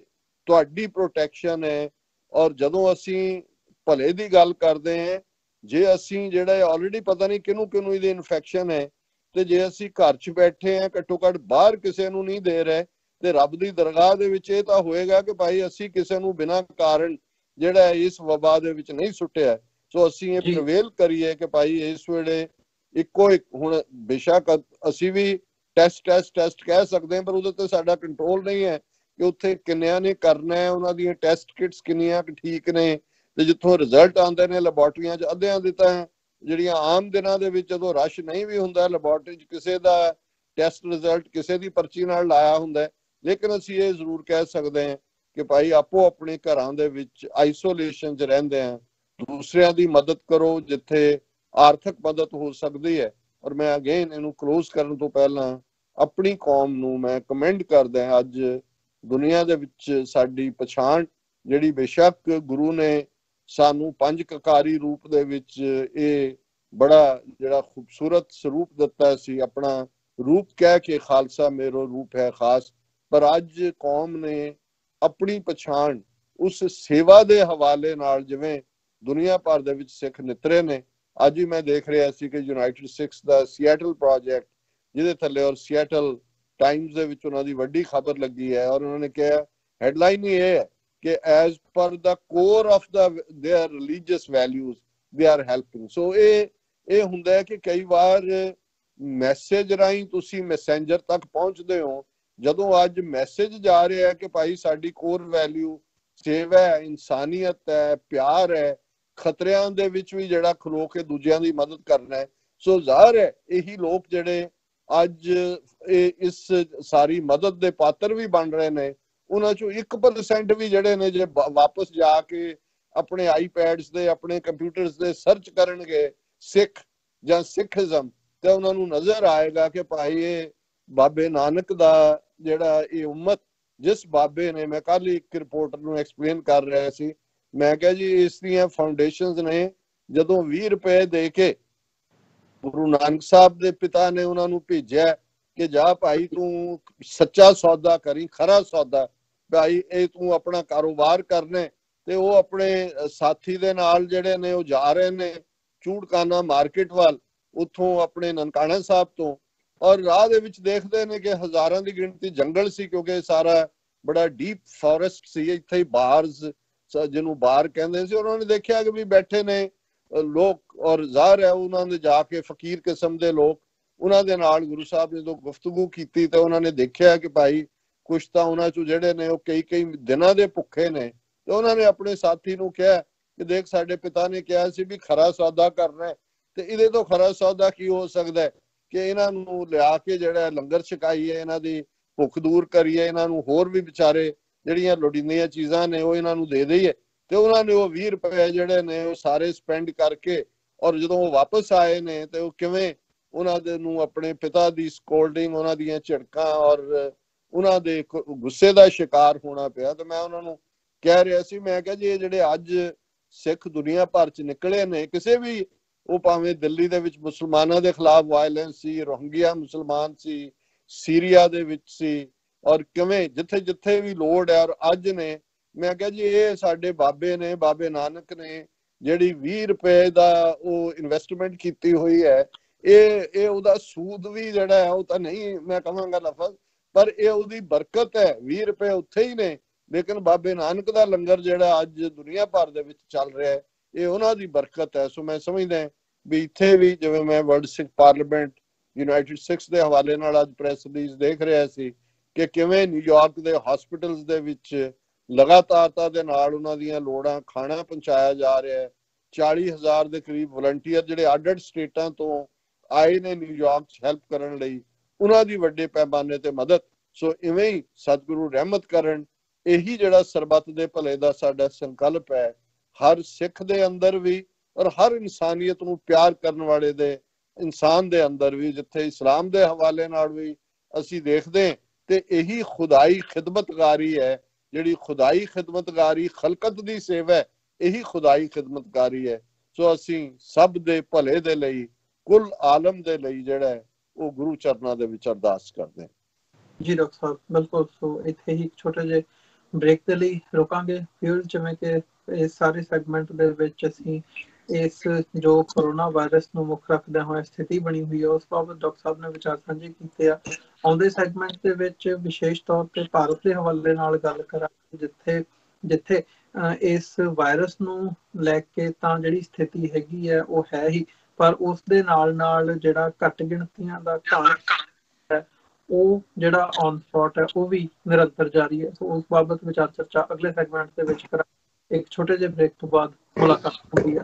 ਤੁਹਾਡੀ ਪ੍ਰੋਟੈਕਸ਼ਨ ਹੈ। ਔਰ ਜਦੋਂ ਅਸੀਂ ਭਲੇ ਦੀ ਗੱਲ ਕਰਦੇ ਹਾਂ, ਜੇ ਅਸੀਂ ਜਿਹੜਾ ਆਲਰੇਡੀ ਪਤਾ ਨਹੀਂ ਕਿਹਨੂੰ ਕਿਹਨੂੰ ਇਹਦੀ ਇਨਫੈਕਸ਼ਨ ਹੈ ਤੇ ਜੇ ਅਸੀਂ ਘਰ 'ਚ ਬੈਠੇ ਹਾਂ ਘੱਟੋ ਘੱਟ ਬਾਹਰ ਕਿਸੇ ਨੂੰ ਨਹੀਂ ਦੇ ਰਹੇ ਤੇ ਰੱਬ ਦੀ ਦਰਗਾਹ ਦੇ ਵਿੱਚ ਇਹ ਤਾਂ ਹੋਏਗਾ ਕਿ ਭਾਈ ਅਸੀਂ ਕਿਸੇ ਨੂੰ ਬਿਨਾਂ ਕਾਰਨ ਜਿਹੜਾ ਇਸ ਵਬਾ ਦੇ ਵਿੱਚ ਨਹੀਂ ਸੁੱਟਿਆ। ਸੋ ਅਸੀਂ ਇਹ ਪ੍ਰਵੇਲ ਕਰੀਏ ਕਿ ਭਾਈ ਇਸ ਵੇਲੇ ਇੱਕੋ ਇੱਕ ਹੁਣ ਬੇਸ਼ੱਕ ਅਸੀਂ ਵੀ ਟੈਸਟ ਕਹਿ ਸਕਦੇ ਹਾਂ ਪਰ ਉਹਦੇ ਤੇ ਸਾਡਾ ਕੰਟਰੋਲ ਨਹੀਂ ਹੈ ਕਿ ਉੱਥੇ ਕਿੰਨਿਆਂ ਨੇ ਕਰਨਾ ਹੈ, ਉਹਨਾਂ ਦੀਆਂ ਟੈਸਟ ਕਿਟਸ ਕਿੰਨੀਆਂ ਠੀਕ ਨੇ ਤੇ ਜਿੱਥੋਂ ਰਿਜ਼ਲਟ ਆਉਂਦੇ ਨੇ ਲੈਬੋਰਟਰੀਆਂ 'ਚ ਅੱਧਿਆਂ ਦੇ ਤਾਂ ਜਿਹੜੀਆਂ ਆਮ ਦਿਨਾਂ ਦੇ ਵਿੱਚ ਜਦੋਂ ਰਸ਼ ਨਹੀਂ ਵੀ ਹੁੰਦਾ ਲੈਬੋਰਟਰੀ 'ਚ ਕਿਸੇ ਦਾ ਟੈਸਟ ਰਿਜ਼ਲਟ ਕਿਸੇ ਦੀ ਪਰਚੀ ਨਾਲ ਲਾਇਆ ਹੁੰਦਾ। ਲੇਕਿਨ ਅਸੀਂ ਇਹ ਜ਼ਰੂਰ ਕਹਿ ਸਕਦੇ ਹਾਂ ਕਿ ਭਾਈ ਆਪੋ ਆਪਣੇ ਘਰਾਂ ਦੇ ਵਿੱਚ ਆਈਸੋਲੇਸ਼ਨ 'ਚ ਰਹਿੰਦੇ ਆ, ਦੂਸਰਿਆਂ ਦੀ ਮਦਦ ਕਰੋ ਜਿੱਥੇ ਆਰਥਿਕ ਮਦਦ ਹੋ ਸਕਦੀ ਹੈ। ਔਰ ਮੈਂ ਅਗੇਨ ਇਹਨੂੰ ਕਲੋਜ਼ ਕਰਨ ਤੋਂ ਪਹਿਲਾਂ ਆਪਣੀ ਕੌਮ ਨੂੰ ਮੈਂ ਕਮੈਂਡ ਕਰਦਾ ਹਾਂ। ਅੱਜ ਦੁਨੀਆ ਦੇ ਵਿੱਚ ਸਾਡੀ ਪਛਾਣ ਜਿਹੜੀ ਬੇਸ਼ੱਕ ਗੁਰੂ ਨੇ ਸਾਨੂੰ 5 ਕਕਾਰੀ ਰੂਪ ਦੇ ਵਿੱਚ ਇਹ ਬੜਾ ਜਿਹੜਾ ਖੂਬਸੂਰਤ ਸਰੂਪ ਦਿੱਤਾ ਸੀ, ਆਪਣਾ ਰੂਪ ਕਹਿ ਕੇ ਖਾਲਸਾ ਮੇਰੋ ਰੂਪ ਹੈ ਖਾਸ, ਪਰ ਅੱਜ ਕੌਮ ਨੇ ਆਪਣੀ ਪਛਾਣ ਉਸ ਸੇਵਾ ਦੇ ਹਵਾਲੇ ਨਾਲ ਜਿਵੇਂ ਦੁਨੀਆ ਭਰ ਦੇ ਵਿੱਚ ਸਿੱਖ ਨਿਤਰੇ ਨੇ ਅੱਜ ਹੀ ਮੈਂ ਦੇਖ ਰਿਹਾ ਸੀ ਕਿ ਯੂਨਾਈਟਿਡ ਸਿਕਸ ਦਾ ਸੀਐਟਲ ਪ੍ਰੋਜੈਕਟ ਜਿਹਦੇ ਥੱਲੇ ਔਰ ਸੀਐਟਲ ਟਾਈਮਸ ਦੇ ਵਿੱਚ ਉਹਨਾਂ ਦੀ ਵੱਡੀ ਖਬਰ ਲੱਗੀ ਹੈ ਔਰ ਉਹਨਾਂ ਨੇ ਕਿਹਾ ਹੈਡਲਾਈਨ ਹੀ ਇਹ ਹੈ ਕਿ as per the core of the their religious values they are helping. So ਇਹ ਹੁੰਦਾ ਹੈ ਕਿ ਕਈ ਵਾਰ ਮੈਸੇਜ ਰਾਹੀਂ ਤੁਸੀਂ ਮੈਸੇਂਜਰ ਤੱਕ ਪਹੁੰਚਦੇ ਹੋ। ਜਦੋਂ ਅੱਜ ਮੈਸੇਜ ਜਾ ਰਿਹਾ ਹੈ ਕਿ ਭਾਈ ਸਾਡੀ ਕੋਰ ਵੈਲਿਊ ਸੇਵਾ ਹੈ, ਇਨਸਾਨੀਅਤ ਹੈ, ਪਿਆਰ ਹੈ, ਖਤਰਿਆਂ ਦੇ ਵਿੱਚ ਵੀ ਜਿਹੜਾ ਖਲੋ ਕੇ ਦੂਜਿਆਂ ਦੀ ਮਦਦ ਕਰਨਾ ਹੈ। ਸੋ ਜ਼ਾਹਰ ਹੈ ਇਹੀ ਲੋਕ ਜਿਹੜੇ ਅੱਜ ਇਸ ਸਾਰੀ ਮਦਦ ਦੇ ਪਾਤਰ ਵੀ ਬਣ ਰਹੇ ਨੇ, ਉਹਨਾਂ ਚੋਂ 1% ਵੀ ਜਿਹੜੇ ਨੇ ਜੇ ਵਾਪਸ ਜਾ ਕੇ ਆਪਣੇ ਆਈਪੈਡਸ ਦੇ ਆਪਣੇ ਕੰਪਿਊਟਰਸ ਦੇ ਸਰਚ ਕਰਨਗੇ ਸਿੱਖ ਜਾਂ ਸਿੱਖੀਜ਼ਮ ਤੇ ਉਹਨਾਂ ਨੂੰ ਨਜ਼ਰ ਆਏਗਾ ਕਿ ਭਾਈ ਇਹ ਬਾਬੇ ਨਾਨਕ ਦਾ ਜਿਹੜਾ ਇਹ ਉਮਤ ਜਿਸ ਬਾਬੇ ਨੇ, ਮੈਂ ਕੱਲ ਇੱਕ ਰਿਪੋਰਟਰ ਨੂੰ ਐਕਸਪਲੇਨ ਕਰ ਰਿਹਾ ਸੀ, ਮੈਂ ਕਿਹਾ ਜੀ ਇਸ ਦੀਆਂ ਫਾਊਂਡੇਸ਼ਨਸ ਨੇ ਜਦੋਂ 20 ਰੁਪਏ ਦੇ ਕੇ ਗੁਰੂ ਨਾਨਕ ਸਾਹਿਬ ਦੇ ਪਿਤਾ ਨੇ ਉਹਨਾਂ ਨੂੰ ਭੇਜਿਆ ਕਿ ਜਾ ਭਾਈ ਤੂੰ ਸੱਚਾ ਸੌਦਾ ਕਰੀ, ਖਰਾ ਸੌਦਾ, ਭਾਈ ਇਹ ਤੂੰ ਆਪਣਾ ਕਾਰੋਬਾਰ ਕਰਨਾ, ਤੇ ਉਹ ਆਪਣੇ ਸਾਥੀ ਦੇ ਨਾਲ ਜਿਹੜੇ ਨੇ ਉਹ ਜਾ ਰਹੇ ਨੇ ਚੂੜਕਾਨਾ ਮਾਰਕੀਟ ਵੱਲ, ਉੱਥੋਂ ਆਪਣੇ ਨਨਕਾਣਾ ਸਾਹਿਬ ਤੋਂ, ਔਰ ਰਾਹ ਦੇ ਵਿੱਚ ਦੇਖਦੇ ਨੇ ਕਿ ਹਜ਼ਾਰਾਂ ਦੀ ਗਿਣਤੀ ਜੰਗਲ ਸੀ ਕਿਉਂਕਿ ਸਾਰਾ ਬੜਾ ਡੀਪ ਫੋਰੈਸਟ ਸੀ, ਇੱਥੇ ਹੀ ਬਾਰਸ ਜਿਹਨੂੰ ਬਾਰ ਕਹਿੰਦੇ ਸੀ, ਉਹਨਾਂ ਨੇ ਦੇਖਿਆ ਕਿ ਵੀ ਬੈਠੇ ਨੇ ਲੋਕ ਔਰ ਜ਼ਾਹਰ ਹੈ ਉਹਨਾਂ ਨੇ ਜਾ ਕੇ ਫਕੀਰ ਕਿਸਮ ਦੇ ਲੋਕ, ਉਹਨਾਂ ਦੇ ਨਾਲ ਗੁਰੂ ਸਾਹਿਬ ਨੇ ਜਦੋਂ ਗੁਫ਼ਤਗੂ ਕੀਤੀ ਤੇ ਉਹਨਾਂ ਨੇ ਦੇਖਿਆ ਕਿ ਭਾਈ ਕੁਛ ਤਾਂ ਉਹਨਾਂ ਚੋਂ ਜਿਹੜੇ ਨੇ ਉਹ ਕਈ ਦਿਨਾਂ ਦੇ ਭੁੱਖੇ ਨੇ, ਤੇ ਉਹਨਾਂ ਨੇ ਆਪਣੇ ਸਾਥੀ ਨੂੰ ਕਿਹਾ ਕਿ ਦੇਖ ਸਾਡੇ ਪਿਤਾ ਨੇ ਕਿਹਾ ਸੀ ਵੀ ਖਰਾ ਸੌਦਾ ਕਰਨਾ, ਤੇ ਇਹਦੇ ਤੋਂ ਖਰਾ ਸੌਦਾ ਕੀ ਹੋ ਸਕਦਾ ਹੈ ਕਿ ਇਹਨਾਂ ਨੂੰ ਲਿਆ ਕੇ ਜਿਹੜਾ ਲੰਗਰ ਛਕਾਈਏ, ਇਹਨਾਂ ਦੀ ਭੁੱਖ ਦੂਰ ਕਰੀਏ, ਇਹਨਾਂ ਨੂੰ ਹੋਰ ਵੀ ਵਿਚਾਰੇ ਜਿਹੜੀਆਂ ਲੋੜੀਂਦੀਆਂ ਚੀਜ਼ਾਂ ਨੇ ਉਹ ਇਹਨਾਂ ਨੂੰ ਦੇ ਦਈਏ। ਤੇ ਉਹਨਾਂ ਨੇ ਉਹ 20 ਰੁਪਏ ਜਿਹੜੇ ਨੇ ਉਹ ਸਾਰੇ ਸਪੈਂਡ ਕਰਕੇ, ਔਰ ਜਦੋਂ ਉਹ ਵਾਪਸ ਆਏ ਨੇ ਤੇ ਉਹ ਕਿਵੇਂ ਉਹਨਾਂ ਦੇ ਨੂੰ ਆਪਣੇ ਪਿਤਾ ਦੀ ਸਕੋਲਡਿੰਗ, ਉਹਨਾਂ ਦੀਆਂ ਝਿੜਕਾਂ ਔਰ ਉਹਨਾਂ ਦੇ ਗੁੱਸੇ ਦਾ ਸ਼ਿਕਾਰ ਹੋਣਾ ਪਿਆ। ਤੇ ਮੈਂ ਉਹਨਾਂ ਨੂੰ ਕਹਿ ਰਿਹਾ ਸੀ, ਮੈਂ ਕਿਹਾ ਜੀ ਇਹ ਜਿਹੜੇ ਅੱਜ ਸਿੱਖ ਦੁਨੀਆ ਭਰ ਚ ਨਿਕਲੇ ਨੇ, ਕਿਸੇ ਵੀ ਉਹ ਭਾਵੇਂ ਦਿੱਲੀ ਦੇ ਵਿੱਚ ਮੁਸਲਮਾਨਾਂ ਦੇ ਖਿਲਾਫ ਵਾਇਲੈਂਸ ਸੀ, ਰੋਹਿੰਗਿਆ ਮੁਸਲਮਾਨ ਸੀ, ਸੀਰੀਆ ਦੇ ਵਿੱਚ ਸੀ, ਔਰ ਕਿਵੇਂ ਜਿੱਥੇ ਜਿੱਥੇ ਵੀ ਲੋੜ ਹੈ, ਔਰ ਅੱਜ ਨੇ, ਮੈਂ ਕਿਹਾ ਜੀ ਇਹ ਸਾਡੇ ਬਾਬੇ ਨੇ, ਬਾਬੇ ਨਾਨਕ ਨੇ ਜਿਹੜੀ 20 ਰੁਪਏ ਦਾ ਉਹ ਇਨਵੈਸਟਮੈਂਟ ਕੀਤੀ ਹੋਈ ਹੈ, ਇਹ ਉਹਦਾ ਸੂਦ ਵੀ ਜਿਹੜਾ ਹੈ ਉਹ ਤਾਂ ਨਹੀਂ ਮੈਂ ਕਹਾਂਗਾ ਲਫ਼ਜ਼, ਪਰ ਇਹ ਉਹਦੀ ਬਰਕਤ ਹੈ। 20 ਰੁਪਏ ਉੱਥੇ ਹੀ ਨੇ, ਲੇਕਿਨ ਬਾਬੇ ਨਾਨਕ ਦਾ ਲੰਗਰ ਜਿਹੜਾ ਅੱਜ ਦੁਨੀਆ ਭਰ ਦੇ ਵਿੱਚ ਚੱਲ ਰਿਹਾ ਹੈ ਇਹ ਉਹਨਾਂ ਦੀ ਬਰਕਤ ਹੈ। ਸੋ ਮੈਂ ਸਮਝਦਾ ਵੀ ਇੱਥੇ ਵੀ ਜਿਵੇਂ ਮੈਂ ਵਰਲਡ ਸਿੱਖ ਪਾਰਲੀਮੈਂਟ ਯੂਨਾਈਟਿਡ ਸਿਕਸ ਦੇ ਹਵਾਲੇ ਨਾਲ ਅੱਜ ਪ੍ਰੈਸ ਰਿਲੀਜ਼ ਦੇਖ ਰਿਹਾ ਸੀ ਕਿ ਕਿਵੇਂ ਨਿਊਯਾਰਕ ਦੇ ਹਸਪੀਟਲਸ ਦੇ ਵਿੱਚ ਲਗਾਤਾਰਤਾ ਦੇ ਨਾਲ ਉਹਨਾਂ ਦੀਆਂ ਲੋੜਾਂ ਖਾਣਾ ਪਹੁੰਚਾਇਆ ਜਾ ਰਿਹਾ ਹੈ। 40,000 ਦੇ ਕਰੀਬ ਵਲੰਟੀਅਰ ਜਿਹੜੇ ਅੱਡ-ਅੱਡ ਸਟੇਟਾਂ ਤੋਂ ਆਏ ਨੇ ਨਿਊਯਾਰਕ 'ਚ ਹੈਲਪ ਕਰਨ ਲਈ, ਉਹਨਾਂ ਦੀ ਵੱਡੇ ਪੈਮਾਨੇ ਤੇ ਮਦਦ। ਸੋ ਇਵੇਂ ਹੀ ਸਤਿਗੁਰੂ ਰਹਿਮਤ ਕਰਨ, ਇਹੀ ਜਿਹੜਾ ਸਰਬੱਤ ਦੇ ਭਲੇ ਦਾ ਸਾਡਾ ਸੰਕਲਪ ਹੈ, ਹਰ ਸਿੱਖ ਦੇ ਅੰਦਰ ਵੀ ਔਰ ਹਰ ਇਨਸਾਨੀਅਤ ਨੂੰ ਪਿਆਰ ਕਰਨ ਵਾਲੇ ਦੇ ਇਨਸਾਨ ਦੇ ਅੰਦਰ ਵੀ, ਜਿੱਥੇ ਇਸਲਾਮ ਦੇ ਹਵਾਲੇ ਨਾਲ ਵੀ ਅਸੀਂ ਦੇਖਦੇ ਤੇ ਇਹੀ ਖੁਦਾਈ ਖਿਦਮਤਗਾਰੀ ਹੈ, ਜਿਹੜੀ ਖੁਦਾਈ ਖਿਦਮਤਗਾਰੀ ਖਲਕਤ ਦੀ ਸੇਵਾ ਹੈ, ਇਹੀ ਖੁਦਾਈ ਖਿਦਮਤਗਾਰੀ ਹੈ। ਸੋ ਅਸੀਂ ਸਭ ਦੇ ਭਲੇ ਦੇ ਲਈ, ਕੁੱਲ ਆਲਮ ਦੇ ਲਈ ਜਿਹੜਾ ਹੈ ਉਹ ਗੁਰੂ ਚਰਨਾਂ ਦੇ ਵਿੱਚ ਅਰਦਾਸ ਕਰਦੇ ਹਾਂ। ਜੀ ਡਾਕਟਰ ਸਾਹਿਬ ਬਿਲਕੁਲ। ਸੋ ਇੱਥੇ ਹੀ ਛੋਟੇ ਜਿਹੇ ਬ੍ਰੇਕ ਦੇ ਲਈ ਰੁਕਾਂਗੇ ਫਿਰ, ਜਿਵੇਂ ਕਿ ਇਸ ਸਾਰੇ ਸੈਗਮੈਂਟ ਦੇ ਵਿੱਚ ਅਸੀਂ ਇਸ ਜੋ ਕਰੋਨਾ ਵਾਇਰਸ ਨੂੰ ਮੁੱਖ ਰੱਖਦਿਆਂ ਹੋਇਆ ਸਥਿਤੀ ਬਣੀ ਹੋਈ ਹੈ ਉਸ ਬਾਬਤ ਡਾਕਟਰ ਸਾਹਿਬ ਨੇ ਵਿਚਾਰ ਸਾਂਝੇ ਕੀਤੇ ਆ। ਆਉਂਦੇ ਸੈਗਮੈਂਟ ਦੇ ਵਿੱਚ ਵਿਸ਼ੇਸ਼ ਤੌਰ ਤੇ ਭਾਰਤ ਦੇ ਹਵਾਲੇ ਨਾਲ ਗੱਲ ਕਰਾਂਗੇ, ਜਿੱਥੇ ਇਸ ਵਾਇਰਸ ਨੂੰ ਲੈ ਕੇ ਤਾਂ ਜਿਹੜੀ ਸਥਿਤੀ ਹੈਗੀ ਹੈ ਉਹ ਹੈ ਹੀ, ਪਰ ਉਸ ਦੇ ਨਾਲ ਜਿਹੜਾ ਘੱਟ ਗਿਣਤੀਆਂ ਦਾ ਹੈ ਉਹ ਜਿਹੜਾ ਔਨ ਸਪੌਟ ਹੈ ਉਹ ਵੀ ਨਿਰੰਤਰ ਜਾਰੀ ਹੈ। ਸੋ ਉਸ ਬਾਬਤ ਵਿਚਾਰ ਚਰਚਾ ਅਗਲੇ ਸੈਗਮੈਂਟ ਦੇ ਵਿੱਚ ਕਰਾਂਗੇ। ਇੱਕ ਛੋਟੇ ਜਿਹੇ ਬ੍ਰੇਕ ਤੋਂ ਬਾਅਦ ਮੁਲਾਕਾਤ ਹੁੰਦੀ ਹੈ।